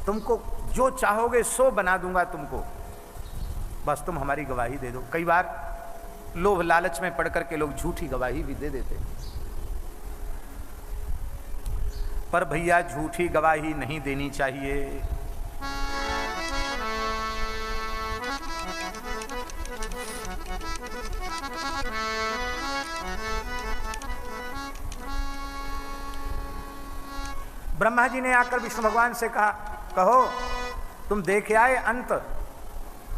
Speaker 2: तुमको जो चाहोगे सो बना दूंगा तुमको, बस तुम हमारी गवाही दे दो। कई बार लोभ लालच में पड़ करके लोग झूठी गवाही भी दे देते, पर भैया झूठी गवाही नहीं देनी चाहिए। ब्रह्मा जी ने आकर विष्णु भगवान से कहा, कहो तुम देखे आए अंत?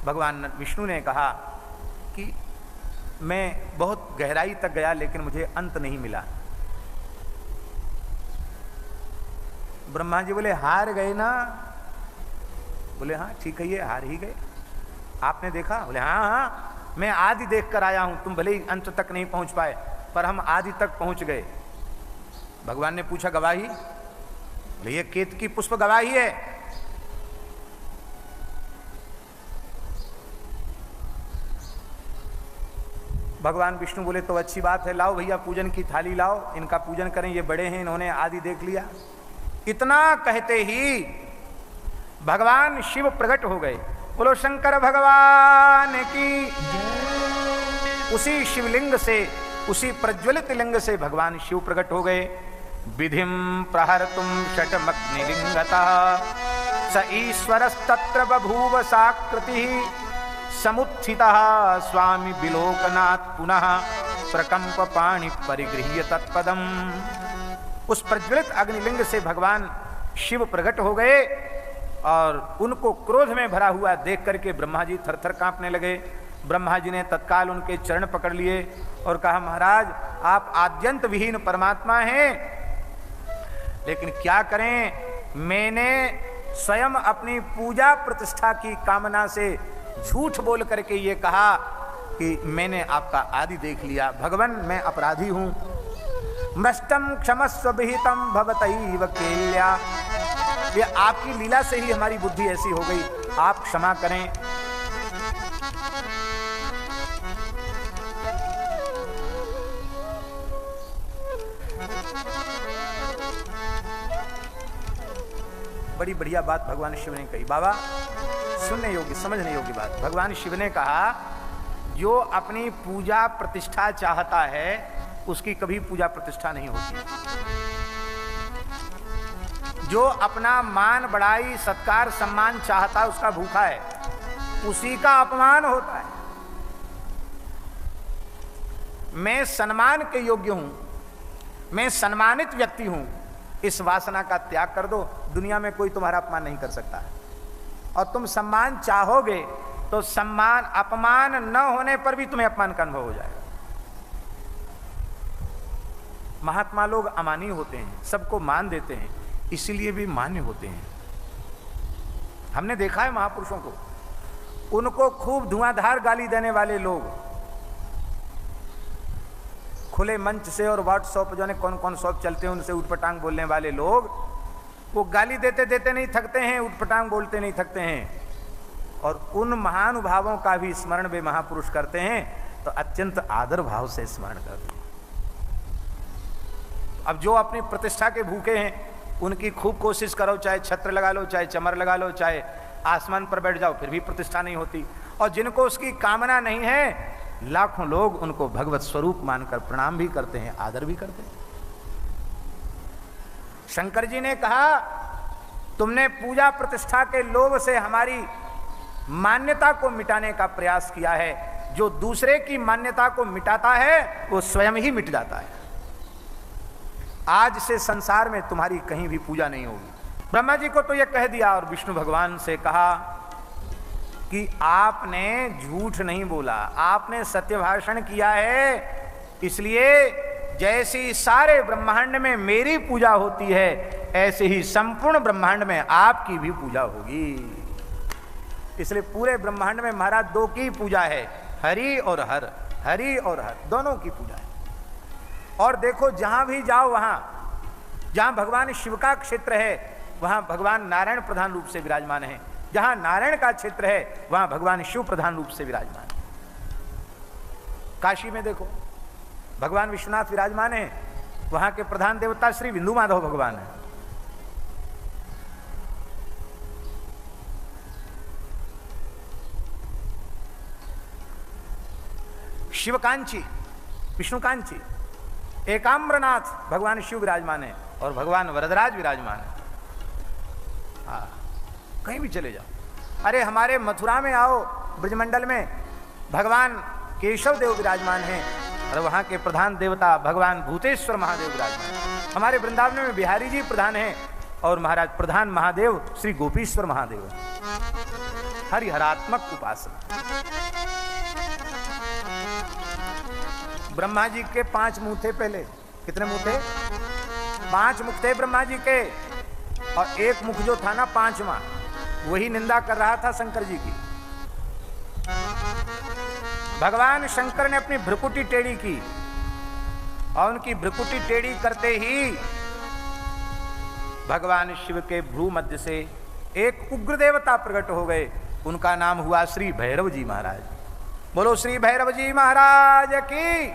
Speaker 2: भगवान विष्णु ने कहा कि मैं बहुत गहराई तक गया लेकिन मुझे अंत नहीं मिला। ब्रह्मा जी बोले हार गए ना? बोले हाँ ठीक है, ये हार ही गए। आपने देखा? बोले हाँ हाँ, मैं आदि देख कर आया हूं, तुम भले ही अंत तक नहीं पहुंच पाए पर हम आदि तक पहुंच गए। भगवान ने पूछा गवाही? बोले ये केतकी पुष्प गवाही है। भगवान विष्णु बोले तो अच्छी बात है, लाओ भैया पूजन की थाली लाओ, इनका पूजन करें, ये बड़े हैं, इन्होंने आदि देख लिया। इतना कहते ही भगवान शिव प्रकट हो गए। बोलो शंकर भगवान की। उसी शिवलिंग से, उसी प्रज्वलित लिंग से भगवान शिव प्रकट हो गए। विधिम प्रहर्तुम षटमग्निलिंगतः स ईश्वरस्तत्र बभूव साकृति समुत्थितः स्वामी विलोकनाथ पुनः प्रकंप पाणि परिगृह्य तत्पदम। उस प्रज्वलित अग्निलिंग से भगवान शिव प्रकट हो गए और उनको क्रोध में भरा हुआ देख करके ब्रह्मा जी थरथर कांपने लगे। ब्रह्मा जी ने तत्काल उनके चरण पकड़ लिए और कहा, महाराज आप आद्यंत विहीन परमात्मा हैं, लेकिन क्या करें, मैंने स्वयं अपनी पूजा प्रतिष्ठा की कामना से झूठ बोल करके ये कहा कि मैंने आपका आदि देख लिया। भगवान मैं अपराधी हूं। मृष्टम क्षमस्व विहितम भवतैव केल्या। ये आपकी लीला से ही हमारी बुद्धि ऐसी हो गई, आप क्षमा करें। बड़ी बढ़िया बात भगवान शिव ने कही बाबा, सुनने योग्य समझने योग्य बात। भगवान शिव ने कहा जो अपनी पूजा प्रतिष्ठा चाहता है उसकी कभी पूजा प्रतिष्ठा नहीं होती। जो अपना मान बढ़ाई सत्कार सम्मान चाहता है उसका भूखा है, उसी का अपमान होता है। मैं सम्मान के योग्य हूं, मैं सम्मानित व्यक्ति हूं, इस वासना का त्याग कर दो, दुनिया में कोई तुम्हारा अपमान नहीं कर सकता। और तुम सम्मान चाहोगे तो सम्मान अपमान न होने पर भी तुम्हें अपमान का अनुभव हो जाएगा। महात्मा लोग अमानी होते हैं, सबको मान देते हैं, इसीलिए भी मान्य होते हैं। हमने देखा है महापुरुषों को, उनको खूब धुआंधार गाली देने वाले लोग, खुले मंच से और व्हाट्सएप जो कौन कौन शॉप चलते हैं उनसे उठपटांग बोलने वाले लोग, वो गाली देते देते नहीं थकते हैं, उठपटांग बोलते नहीं थकते हैं। और उन महानुभावों का भी स्मरण वे महापुरुष करते हैं तो अत्यंत आदर भाव से स्मरण करते हैं। अब जो अपनी प्रतिष्ठा के भूखे हैं उनकी खूब कोशिश करो, चाहे छत्र लगा लो, चाहे चमर लगा लो, चाहे आसमान पर बैठ जाओ, फिर भी प्रतिष्ठा नहीं होती। और जिनको उसकी कामना नहीं है, लाखों लोग उनको भगवत स्वरूप मानकर प्रणाम भी करते हैं, आदर भी करते हैं। शंकर जी ने कहा तुमने पूजा प्रतिष्ठा के लोभ से हमारी मान्यता को मिटाने का प्रयास किया है। जो दूसरे की मान्यता को मिटाता है वो स्वयं ही मिट जाता है। आज से संसार में तुम्हारी कहीं भी पूजा नहीं होगी। ब्रह्मा जी को तो यह कह दिया और विष्णु भगवान से कहा कि आपने झूठ नहीं बोला, आपने सत्य भाषण किया है, इसलिए जैसी सारे ब्रह्मांड में मेरी पूजा होती है ऐसे ही संपूर्ण ब्रह्मांड में आपकी भी पूजा होगी। इसलिए पूरे ब्रह्मांड में महाराज दो की पूजा है, हरि और हर, हरि और हर दोनों की पूजा है। और देखो जहां भी जाओ, वहां जहां भगवान शिव का क्षेत्र है वहां भगवान नारायण प्रधान रूप से विराजमान है, जहां नारायण का क्षेत्र है वहां भगवान शिव प्रधान रूप से विराजमान है। काशी में देखो भगवान विश्वनाथ विराजमान है, वहां के प्रधान देवता श्री बिंदु माधव भगवान है। शिवकांची, विष्णुकांची, एकाम्रनाथ भगवान शिव विराजमान है और भगवान वरदराज विराजमान है। हाँ, कहीं भी चले जाओ। अरे हमारे मथुरा में आओ, ब्रजमंडल में भगवान केशव देव विराजमान हैं और वहाँ के प्रधान देवता भगवान भूतेश्वर महादेव विराजमान हैं। हमारे वृंदावन में बिहारी जी प्रधान हैं, और महाराज प्रधान महादेव श्री गोपीश्वर महादेव, हरिहरात्मक उपासना। ब्रह्मा जी के 5 मुंह थे पहले। कितने मुंह थे? 5 मुख थे ब्रह्मा जी के, और एक मुख जो था ना 5वां, वही निंदा कर रहा था शंकर जी की। भगवान शंकर ने अपनी भ्रुकुटी टेढ़ी की, और उनकी भ्रुकुटी टेढ़ी करते ही भगवान शिव के भ्रू मध्य से एक उग्र देवता प्रकट हो गए। उनका नाम हुआ श्री भैरव जी महाराज। बोलो श्री भैरव जी महाराज की।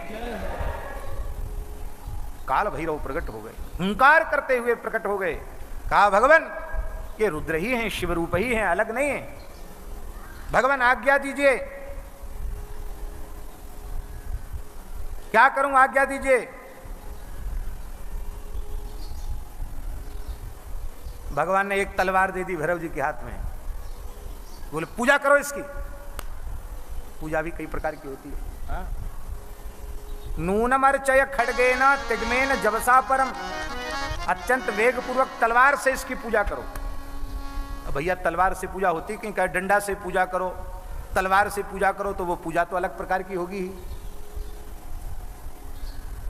Speaker 2: काल भैरव प्रकट हो गए, हुंकार करते हुए प्रकट हो गए। कहा भगवान ये रुद्र ही हैं, शिव रूप ही हैं, अलग नहीं है। भगवान आज्ञा दीजिए, क्या करूं, आज्ञा दीजिए। भगवान ने एक तलवार दे दी भैरव जी के हाथ में, बोले पूजा करो इसकी। पूजा भी कई प्रकार की होती है। नूनमर्चय खड्गेन तिग्मेन जवसा परम, अत्यंत वेग पूर्वक तलवार से इसकी पूजा करो। भैया तलवार से पूजा होती कि क्या? डंडा से पूजा करो, तलवार से पूजा करो, तो वो पूजा तो अलग प्रकार की होगी ही।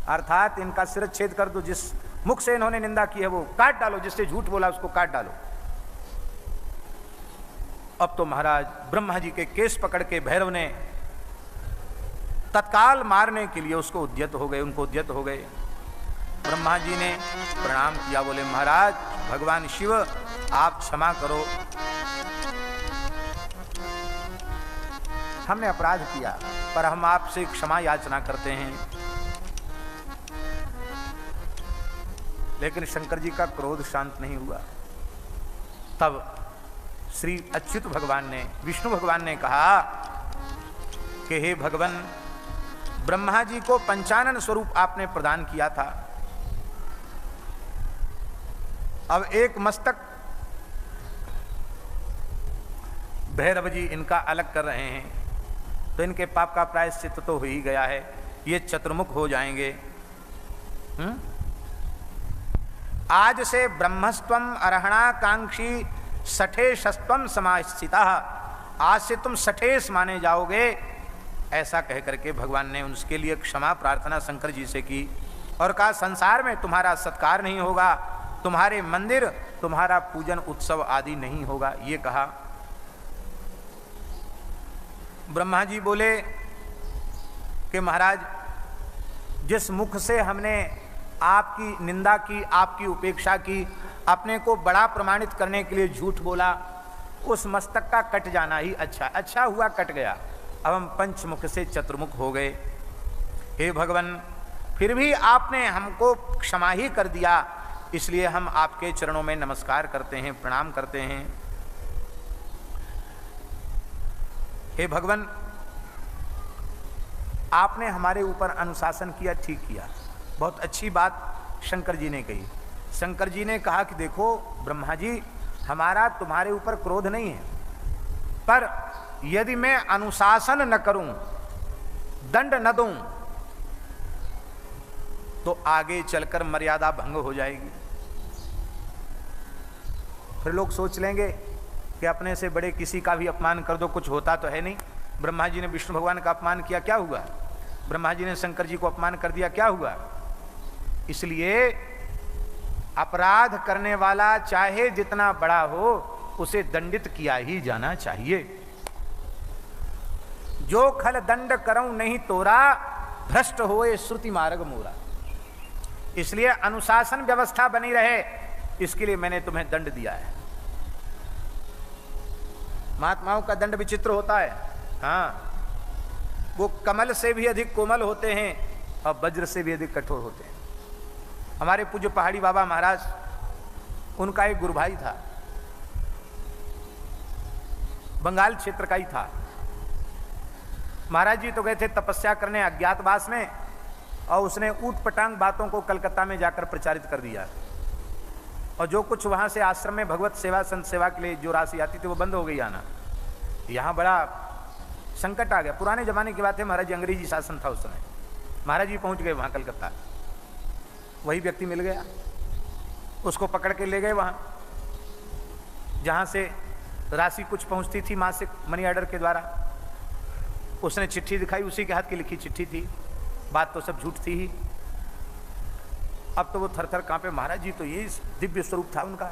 Speaker 2: अर्थात इनका शिरच्छेद कर दो, जिस मुख से इन्होंने निंदा की है वो काट डालो, जिससे झूठ बोला उसको काट डालो। अब तो महाराज ब्रह्मा जी के केस पकड़ के भैरव ने तत्काल मारने के लिए उसको उद्यत हो गए, उनको उद्यत हो गए। ब्रह्मा जी ने प्रणाम किया, बोले महाराज भगवान शिव आप क्षमा करो, हमने अपराध किया, पर हम आपसे क्षमा याचना करते हैं। लेकिन शंकर जी का क्रोध शांत नहीं हुआ। तब श्री अच्युत भगवान ने, विष्णु भगवान ने कहा कि हे भगवान, ब्रह्मा जी को पंचानन स्वरूप आपने प्रदान किया था, अब एक मस्तक भैरव जी इनका अलग कर रहे हैं, तो इनके पाप का प्रायश्चित तो हो ही गया है, ये चतुर्मुख हो जाएंगे। आज से ब्रह्मस्त्वम अर्हणाकांक्षी सठेशस्त्वम समास्थिता, आज से तुम सठेश माने जाओगे। ऐसा कह करके भगवान ने उसके लिए क्षमा प्रार्थना शंकर जी से की, और कहा संसार में तुम्हारा सत्कार नहीं होगा, तुम्हारे मंदिर, तुम्हारा पूजन उत्सव आदि नहीं होगा, ये कहा। ब्रह्मा जी बोले कि महाराज जिस मुख से हमने आपकी निंदा की, आपकी उपेक्षा की, अपने को बड़ा प्रमाणित करने के लिए झूठ बोला, उस मस्तक का कट जाना ही अच्छा हुआ, कट गया। अब हम पंचमुख से चतुर्मुख हो गए। हे भगवान, फिर भी आपने हमको क्षमा ही कर दिया, इसलिए हम आपके चरणों में नमस्कार करते हैं, प्रणाम करते हैं। हे भगवान, आपने हमारे ऊपर अनुशासन किया, ठीक किया, बहुत अच्छी बात शंकर जी ने कही। शंकर जी ने कहा कि देखो ब्रह्मा जी, हमारा तुम्हारे ऊपर क्रोध नहीं है, पर यदि मैं अनुशासन न करूं, दंड न दूं, तो आगे चलकर मर्यादा भंग हो जाएगी। फिर लोग सोच लेंगे कि अपने से बड़े किसी का भी अपमान कर दो, कुछ होता तो है नहीं। ब्रह्मा जी ने विष्णु भगवान का अपमान किया, क्या हुआ? ब्रह्मा जी ने शंकर जी को अपमान कर दिया, क्या हुआ? इसलिए अपराध करने वाला चाहे जितना बड़ा हो, उसे दंडित किया ही जाना चाहिए। जो खल दंड करऊं नहीं तोरा, भ्रष्ट होए श्रुति मार्ग मोरा। इसलिए अनुशासन व्यवस्था बनी रहे, इसके लिए मैंने तुम्हें दंड दिया है। महात्माओं का दंड विचित्र होता है। हाँ, वो कमल से भी अधिक कोमल होते हैं और वज्र से भी अधिक कठोर होते हैं। हमारे पूज्य पहाड़ी बाबा महाराज, उनका एक गुरु भाई था, बंगाल क्षेत्र का ही था। महाराज जी तो गए थे तपस्या करने अज्ञातवास में, और उसने ऊट पटांग बातों को कलकत्ता में जाकर प्रचारित कर दिया, और जो कुछ वहां से आश्रम में भगवत सेवा संत सेवा के लिए जो राशि आती थी वो बंद हो गई आना। यहाँ बड़ा संकट आ गया। पुराने जमाने की बात है, महाराज जी अंग्रेजी शासन था उस समय। महाराज जी पहुंच गए वहां कलकत्ता, वही व्यक्ति मिल गया, उसको पकड़ के ले गए वहां जहां से राशि कुछ पहुंचती थी मासिक मनी ऑर्डर के द्वारा। उसने चिट्ठी दिखाई, उसी के हाथ की लिखी चिट्ठी थी, बात तो सब झूठ थी ही। अब तो वो थर थर कांपे, महाराज जी तो ये दिव्य स्वरूप था उनका।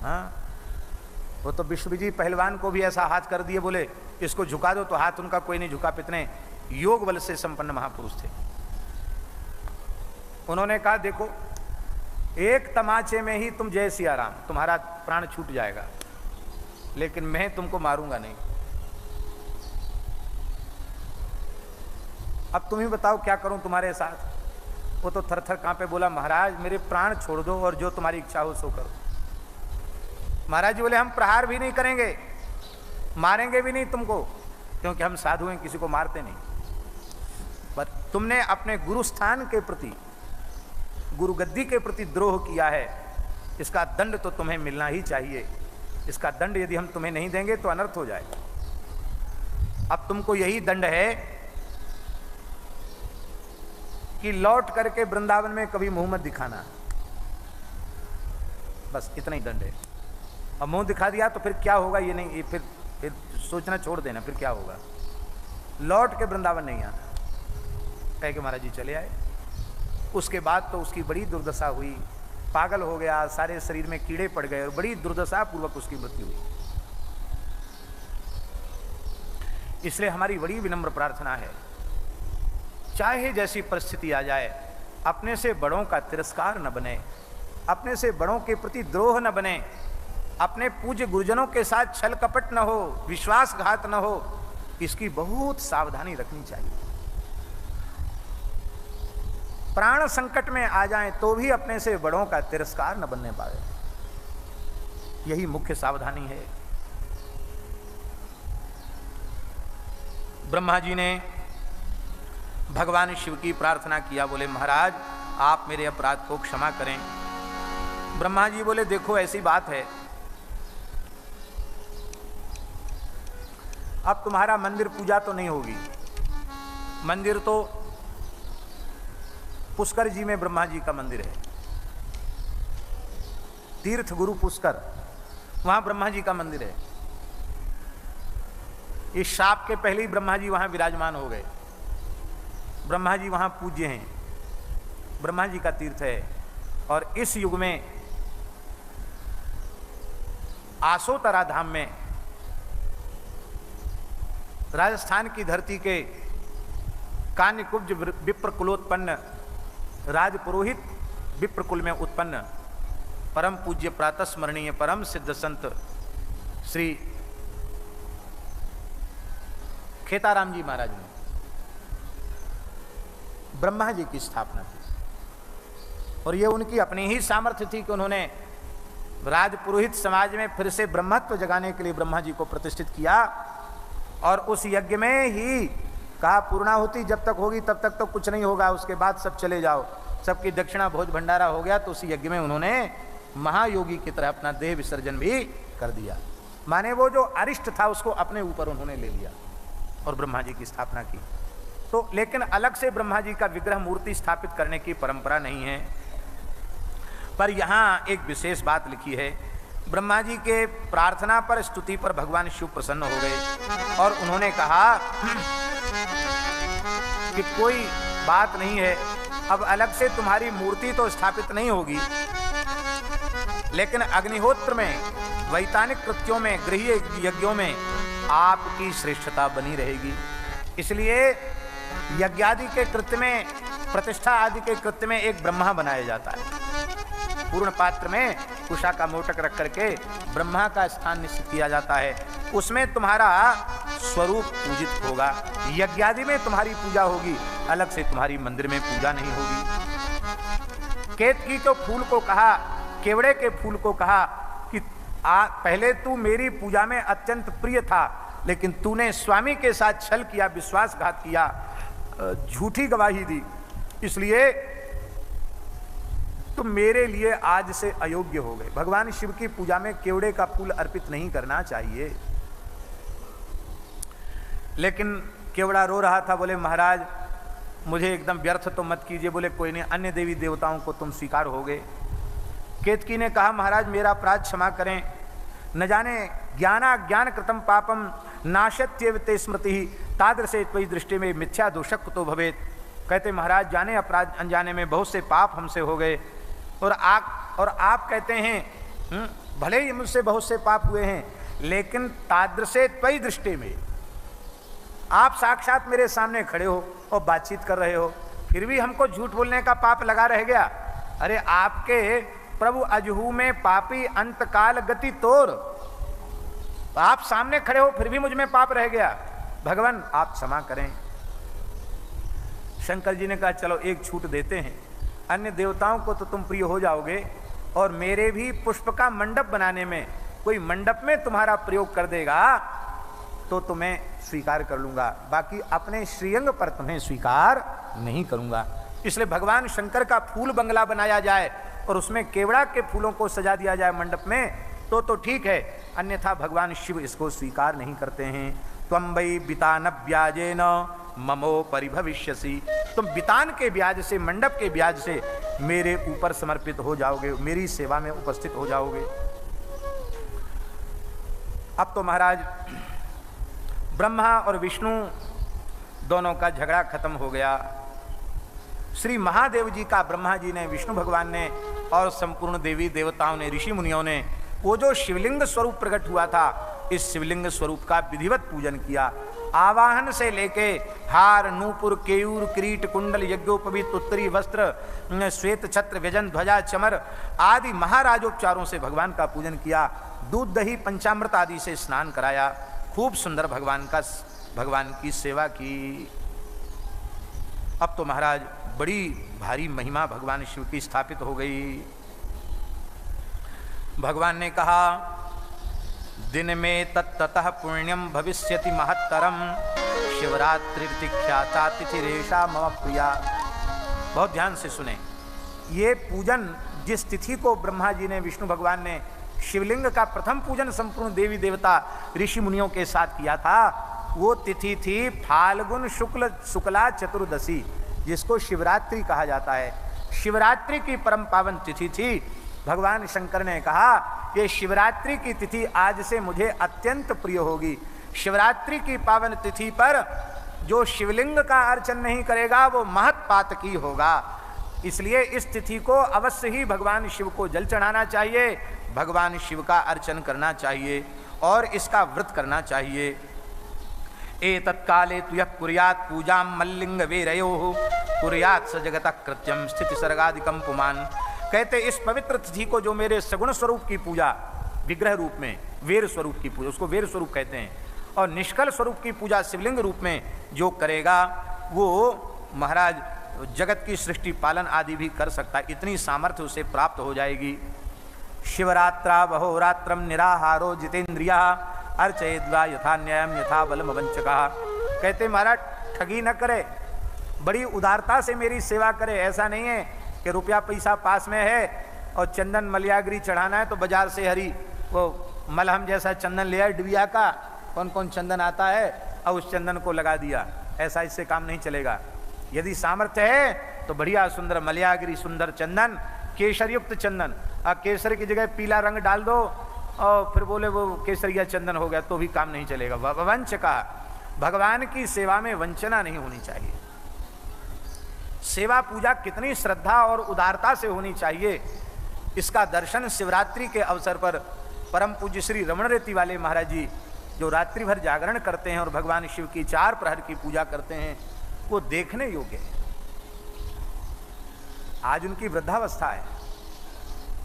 Speaker 2: हाँ, वो तो विश्वविजयी पहलवान को भी ऐसा हाथ कर दिए, बोले इसको झुका दो, तो हाथ उनका कोई नहीं झुका। इतने योग बल से संपन्न महापुरुष थे। उन्होंने कहा देखो, एक तमाचे में ही तुम जय सिया राम, तुम्हारा प्राण छूट जाएगा, लेकिन मैं तुमको मारूंगा नहीं। अब तुम ही बताओ क्या करूं तुम्हारे साथ। वो तो थर थर कांपे, बोला महाराज मेरे प्राण छोड़ दो और जो तुम्हारी इच्छा हो सो करो। महाराज जी बोले हम प्रहार भी नहीं करेंगे, मारेंगे भी नहीं तुमको, क्योंकि हम साधु हैं, किसी को मारते नहीं। पर तुमने अपने गुरु स्थान के प्रति, गुरु गद्दी के प्रति द्रोह किया है, इसका दंड तो तुम्हें मिलना ही चाहिए। इसका दंड यदि हम तुम्हें नहीं देंगे तो अनर्थ हो जाएगा। अब तुमको यही दंड है कि लौट करके वृंदावन में कभी मुंह मत दिखाना, बस इतना ही दंड है। अब मुंह दिखा दिया तो फिर क्या होगा ये नहीं, फिर सोचना छोड़ देना, फिर क्या होगा। लौट के वृंदावन नहीं आना, कह के महाराज जी चले आए। उसके बाद तो उसकी बड़ी दुर्दशा हुई, पागल हो गया, सारे शरीर में कीड़े पड़ गए और बड़ी दुर्दशा पूर्वक उसकी मृत्यु हुई। इसलिए हमारी बड़ी विनम्र प्रार्थना है, चाहे जैसी परिस्थिति आ जाए, अपने से बड़ों का तिरस्कार न बने, अपने से बड़ों के प्रति द्रोह न बने, अपने पूज्य गुरुजनों के साथ छल कपट न हो, विश्वासघात न हो, इसकी बहुत सावधानी रखनी चाहिए। प्राण संकट में आ जाएं तो भी अपने से बड़ों का तिरस्कार न बनने पाए, यही मुख्य सावधानी है। ब्रह्मा जी ने भगवान शिव की प्रार्थना किया, बोले महाराज आप मेरे अपराध को क्षमा करें। ब्रह्मा जी बोले देखो ऐसी बात है, अब तुम्हारा मंदिर पूजा तो नहीं होगी, मंदिर तो पुष्कर जी में ब्रह्मा जी का मंदिर है, तीर्थ गुरु पुष्कर, वहां ब्रह्मा जी का मंदिर है। इस शाप के पहले ही ब्रह्मा जी वहां विराजमान हो गए। ब्रह्मा जी वहां पूज्य हैं, ब्रह्मा जी का तीर्थ है। और इस युग में आसोतरा धाम में, राजस्थान की धरती के कान्यकुब्ज विप्र कुलोत्पन्न राजपुरोहित विप्रकुल में उत्पन्न परम पूज्य प्रातः स्मरणीय परम सिद्ध संत श्री खेताराम जी महाराज ने ब्रह्मा जी की स्थापना की। और ये उनकी अपनी ही सामर्थ्य थी कि उन्होंने राजपुरोहित समाज में फिर से ब्रह्मत्व जगाने के लिए ब्रह्मा जी को प्रतिष्ठित किया। और उस यज्ञ में ही कहा पूर्णाहुति जब तक होगी तब तक तो कुछ नहीं होगा, उसके बाद सब चले जाओ, सबकी दक्षिणा भोज भंडारा हो गया। तो उस यज्ञ में उन्होंने महायोगी की तरह अपना देह विसर्जन भी कर दिया, माने वो जो अरिष्ट था उसको अपने ऊपर उन्होंने ले लिया और ब्रह्मा जी की स्थापना की। तो लेकिन अलग से ब्रह्मा जी का विग्रह मूर्ति स्थापित करने की परंपरा नहीं है। पर यहाँ एक विशेष बात लिखी है, ब्रह्मा जी के प्रार्थना पर, स्तुति पर भगवान शिव प्रसन्न हो गए और उन्होंने कहा कि कोई बात नहीं है, अब अलग से तुम्हारी मूर्ति तो स्थापित नहीं होगी, लेकिन अग्निहोत्र में, वैतानिक कृत्यों में, गृह यज्ञों में आपकी श्रेष्ठता बनी रहेगी। इसलिए यज्ञादि के कृत्य में, प्रतिष्ठा आदि के कृत्य में एक ब्रह्मा बनाया जाता है। पूर्ण पात्र में कुशा का मोटक रख करके ब्रह्मा का स्थान निश्चित किया जाता है, उसमें तुम्हारा स्वरूप पूजित होगा। यज्ञादि में तुम्हारी पूजा होगी, अलग से तुम्हारी मंदिर में पूजा नहीं होगी। केतकी के फूल को कहा, केवड़े के फूल को कहा कि पहले तू मेरी पूजा में अत्यंत प्रिय था, लेकिन तूने स्वामी के साथ छल किया, विश्वासघात किया, झूठी गवाही दी, इसलिए तुम मेरे लिए आज से अयोग्य हो गए। भगवान शिव की पूजा में केवड़े का फूल अर्पित नहीं करना चाहिए। लेकिन केवड़ा रो रहा था, बोले महाराज मुझे एकदम व्यर्थ तो मत कीजिए। बोले कोई नहीं, अन्य देवी देवताओं को तुम स्वीकार हो गए। केतकी ने कहा महाराज मेरा अपराध क्षमा करें, न जाने ज्ञान कृतम पापम नाशत्येव ते स्मृति तादृशे त्वयि दृष्टि में मिथ्या दोषक कुतो भवेत। कहते महाराज जाने अपराध अनजाने में बहुत से पाप हमसे हो गए, और आप कहते हैं भले ही मुझसे बहुत से पाप हुए हैं, लेकिन तादृशे त्वयि दृष्टि में, आप साक्षात मेरे सामने खड़े हो और बातचीत कर रहे हो, फिर भी हमको झूठ बोलने का पाप लगा रह गया। अरे आपके प्रभु अजहू में पापी अंतकाल गति तोर, आप सामने खड़े हो फिर भी मुझ में पाप रह गया, भगवान आप क्षमा करें। शंकर जी ने कहा चलो एक छूट देते हैं, अन्य देवताओं को तो तुम प्रिय हो जाओगे, और मेरे भी पुष्प का मंडप बनाने में कोई मंडप में तुम्हारा प्रयोग कर देगा तो तुम्हें स्वीकार कर लूंगा, बाकी अपने श्रीअंग पर तुम्हें स्वीकार नहीं करूंगा। इसलिए भगवान शंकर का फूल बंगला बनाया जाए और उसमें केवड़ा के फूलों को सजा दिया जाए मंडप में तो ठीक है, अन्यथा भगवान शिव इसको स्वीकार नहीं करते हैं। त्वं वै बितान ब्याजेन ममो परिभविष्यसि, तुम बितान के ब्याज से, मंडप के ब्याज से मेरे ऊपर समर्पित हो जाओगे, मेरी सेवा में उपस्थित हो जाओगे। अब तो महाराज ब्रह्मा और विष्णु दोनों का झगड़ा खत्म हो गया। श्री महादेव जी का ब्रह्मा जी ने, विष्णु भगवान ने और संपूर्ण देवी देवताओं ने, ऋषि मुनियों ने वो जो शिवलिंग स्वरूप प्रकट हुआ था, इस शिवलिंग स्वरूप का विधिवत पूजन किया। आवाहन से लेके हार, नूपुर, केयूर, किरीट, कुंडल, यज्ञोपवीत, उत्तरी वस्त्र, श्वेत छत्र, व्यजन, ध्वजा, चमर आदि महाराजोपचारों से भगवान का पूजन किया। दूध, दही, पंचामृत आदि से स्नान कराया। खूब सुंदर भगवान की सेवा की। अब तो महाराज बड़ी भारी महिमा भगवान शिव की स्थापित हो गई। भगवान ने कहा दिन में तत्ततः पुण्यम भविष्यति महत्तरम शिवरात्रिख्याता तिथिरेशा मम प्रिया। बहुत ध्यान से सुने, ये पूजन जिस तिथि को ब्रह्मा जी ने, विष्णु भगवान ने शिवलिंग का प्रथम पूजन संपूर्ण देवी देवता ऋषि मुनियों के साथ किया था, वो तिथि थी फाल्गुन शुक्ला चतुर्दशी, जिसको शिवरात्रि कहा जाता है। शिवरात्रि की परम पावन तिथि थी। भगवान शंकर ने कहा कि शिवरात्रि की तिथि आज से मुझे अत्यंत प्रिय होगी। शिवरात्रि की पावन तिथि पर जो शिवलिंग का अर्चन नहीं करेगा वो महत्पातकी होगा। इसलिए इस तिथि को अवश्य ही भगवान शिव को जल चढ़ाना चाहिए, भगवान शिव का अर्चन करना चाहिए और इसका व्रत करना चाहिए। एतत्काले तुयः कुर्यात् पूजां मल्लिंग वेरयोः कुर्यात् स जगतः कृत्यं स्थिति सर्गादिकं पुमान्। कहते इस पवित्र तिथि को जो मेरे सगुण स्वरूप की पूजा, विग्रह रूप में वीर स्वरूप की पूजा, उसको वीर स्वरूप कहते हैं, और निष्कल स्वरूप की पूजा शिवलिंग रूप में जो करेगा वो महाराज जगत की सृष्टि पालन आदि भी कर सकता है। इतनी सामर्थ्य उसे प्राप्त हो जाएगी। शिवरात्रा बहोरात्रम निराहारो जितेंद्रिया अर्चयेद्वा यथा न्यायम यथा बलम वंचका। कहते महाराज ठगी न करे, बड़ी उदारता से मेरी सेवा करे। ऐसा नहीं है कि रुपया पैसा पास में है और चंदन मलयागिरी चढ़ाना है तो बाजार से हरी वो मलहम जैसा चंदन ले आए, डिबिया का कौन कौन चंदन आता है और उस चंदन को लगा दिया। ऐसा इससे काम नहीं चलेगा। यदि सामर्थ्य है तो बढ़िया सुंदर मलयागिरी, सुंदर चंदन, केसर युक्त चंदन, केसर की जगह पीला रंग डाल दो और फिर बोले वो केसरिया चंदन हो गया तो भी काम नहीं चलेगा। वंच का भगवान की सेवा में वंचना नहीं होनी चाहिए। सेवा पूजा कितनी श्रद्धा और उदारता से होनी चाहिए, इसका दर्शन शिवरात्रि के अवसर पर परम पूज्य श्री रमण रेती वाले महाराज जी जो रात्रि भर जागरण करते हैं और भगवान शिव की 4 प्रहर की पूजा करते हैं, वो देखने योग्य है। आज उनकी वृद्धावस्था है,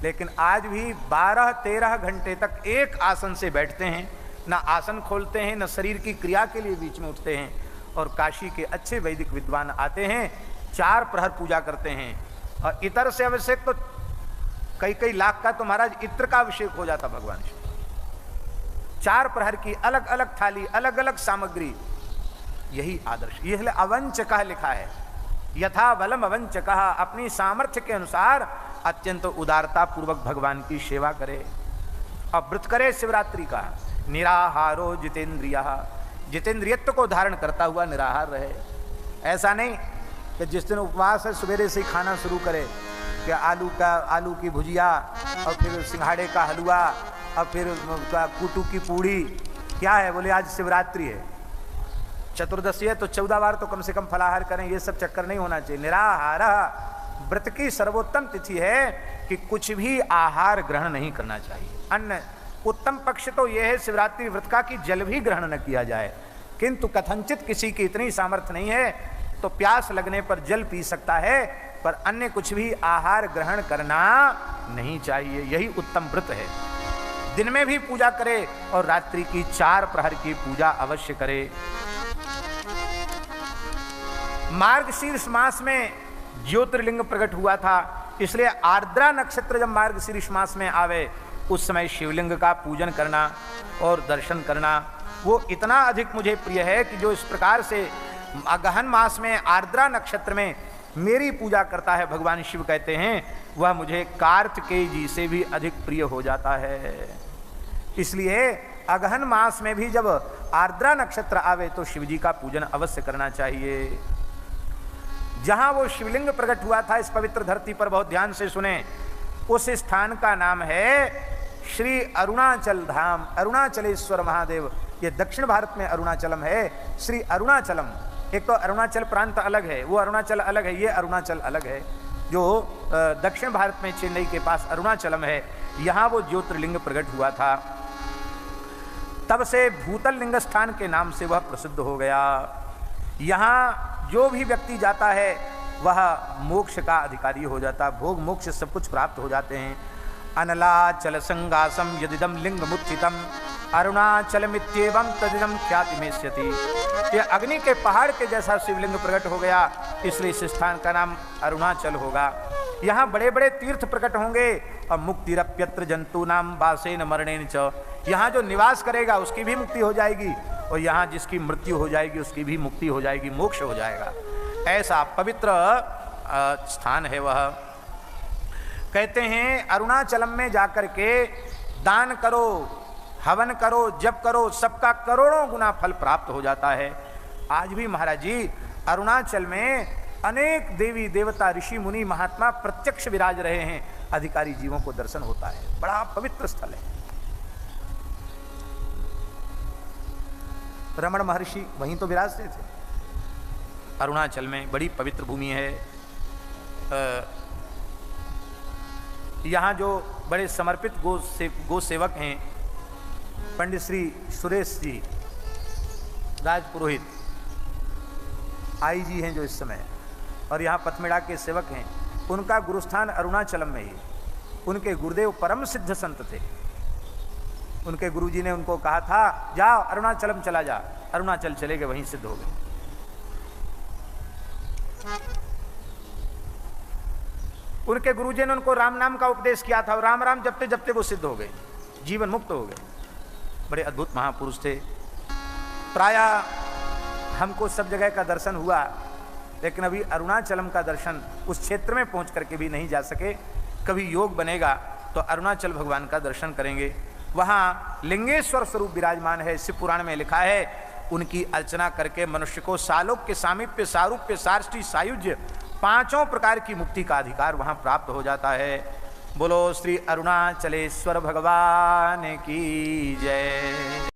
Speaker 2: लेकिन आज भी 12-13 घंटे तक एक आसन से बैठते हैं, ना आसन खोलते हैं, न शरीर की क्रिया के लिए बीच में उठते हैं। और काशी के अच्छे वैदिक विद्वान आते हैं, 4 प्रहर पूजा करते हैं। और इतर से अभिषेक तो कई लाख का तो महाराज इत्र का अभिषेक हो जाता भगवान शिव। 4 प्रहर की अलग अलग थाली, अलग अलग सामग्री, यही आदर्श। यह अवंचकः लिखा है, यथा बलम अवंचकः, अपनी सामर्थ्य के अनुसार अत्यंत उदारता पूर्वक भगवान की सेवा करे और व्रत करे शिवरात्रि का। निराहारो जितेंद्रिया, जितेंद्रियत्व को धारण करता हुआ निराहार रहे। ऐसा नहीं कि जिस दिन उपवास है सवेरे से ही खाना शुरू करे, कि आलू की भुजिया और फिर सिंघाड़े का हलवा और फिर कूटू की पूड़ी। क्या है? बोले आज शिवरात्रि है, चतुर्दशी है, तो 14 बार तो कम से कम फलाहार करें। ये सब चक्कर नहीं होना चाहिए। निराहार व्रत की सर्वोत्तम तिथि है कि कुछ भी आहार ग्रहण नहीं करना चाहिए। अन्न उत्तम पक्ष तो यह है शिवरात्रि व्रत का कि जल भी ग्रहण न किया जाए, किंतु कथनचित किसी की इतनी सामर्थ्य नहीं है तो प्यास लगने पर जल पी सकता है, पर अन्य कुछ भी आहार ग्रहण करना नहीं चाहिए। यही उत्तम व्रत है। दिन में भी पूजा करे और रात्रि की 4 प्रहर की पूजा अवश्य करे। मार्गशीर्ष मास में ज्योतिर्लिंग प्रकट हुआ था, इसलिए आर्द्रा नक्षत्र जब मार्गशीर्ष मास में आवे उस समय शिवलिंग का पूजन करना और दर्शन करना वो इतना अधिक मुझे प्रिय है कि जो इस प्रकार से अगहन मास में आर्द्रा नक्षत्र में मेरी पूजा करता है भगवान शिव कहते हैं, वह मुझे कार्तिकेय जी से भी अधिक प्रिय हो जाता है। इसलिए अगहन मास में भी जब आर्द्रा नक्षत्र आवे तो शिव जी का पूजन अवश्य करना चाहिए। जहां वो शिवलिंग प्रकट हुआ था इस पवित्र धरती पर, बहुत ध्यान से सुने, उस स्थान का नाम है श्री अरुणाचल धाम, अरुणाचलेश्वर महादेव। ये दक्षिण भारत में अरुणाचलम है, श्री अरुणाचलम। एक तो अरुणाचल प्रांत अलग है, वो अरुणाचल अलग है, ये अरुणाचल अलग है। जो दक्षिण भारत में चेन्नई के पास अरुणाचलम है, यहाँ वो ज्योतिर्लिंग प्रकट हुआ था। तब से भूतल लिंग स्थान के नाम से वह प्रसिद्ध हो गया। यहाँ जो भी व्यक्ति जाता है वह मोक्ष का अधिकारी हो जाता, भोग मोक्ष सब कुछ प्राप्त हो जाते हैं। अनलाचल संगासम यदिदम लिंग मुत्थितम अरुणाचलमित्येवं तदिदम ख्यातिमेष्यति। ये अग्नि के पहाड़ के जैसा शिवलिंग प्रकट हो गया, इसलिए इस स्थान का नाम अरुणाचल होगा। यहाँ बड़े बड़े तीर्थ प्रकट होंगे और मुक्तिरप्यत्र जंतु नाम वासेन मरणेन च। यहाँ जो निवास करेगा उसकी भी मुक्ति हो जाएगी और यहाँ जिसकी मृत्यु हो जाएगी उसकी भी मुक्ति हो जाएगी, मोक्ष हो जाएगा। ऐसा पवित्र स्थान है वह। कहते हैं अरुणाचलम में जाकर के दान करो, हवन करो, जप करो, सबका करोड़ों गुना फल प्राप्त हो जाता है। आज भी महाराज जी अरुणाचल में अनेक देवी देवता ऋषि मुनि महात्मा प्रत्यक्ष विराज रहे हैं, अधिकारी जीवों को दर्शन होता है। बड़ा पवित्र स्थल है। रमण महर्षि वहीं तो विराजते थे। अरुणाचल में बड़ी पवित्र भूमि है। यहाँ जो बड़े समर्पित गो सेवक हैं, पंडित श्री सुरेश जी राजपुरोहित आई जी हैं जो इस समय, और यहाँ पथमेड़ा के सेवक हैं, उनका गुरुस्थान अरुणाचलम में ही। उनके गुरुदेव परम सिद्ध संत थे। उनके गुरुजी ने उनको कहा था जा अरुणाचलम चला जा, अरुणाचल चले गए, वहीं सिद्ध हो गए। उनके गुरुजी ने उनको राम नाम का उपदेश किया था और राम राम जपते जपते वो सिद्ध हो गए, जीवन मुक्त हो गए। बड़े अद्भुत महापुरुष थे। प्रायः हमको सब जगह का दर्शन हुआ, लेकिन अभी अरुणाचलम का दर्शन उस क्षेत्र में पहुंच करके भी नहीं जा सके। कभी योग बनेगा तो अरुणाचल भगवान का दर्शन करेंगे। वहाँ लिंगेश्वर स्वरूप विराजमान है। शिव पुराण में लिखा है उनकी अर्चना करके मनुष्य को सालोक्य, सामीप्य, सारूप्य, सार्ष्टी, सायुज्य 5 प्रकार की मुक्ति का अधिकार वहाँ प्राप्त हो जाता है। बोलो श्री अरुणाचलेश्वर भगवान की जय।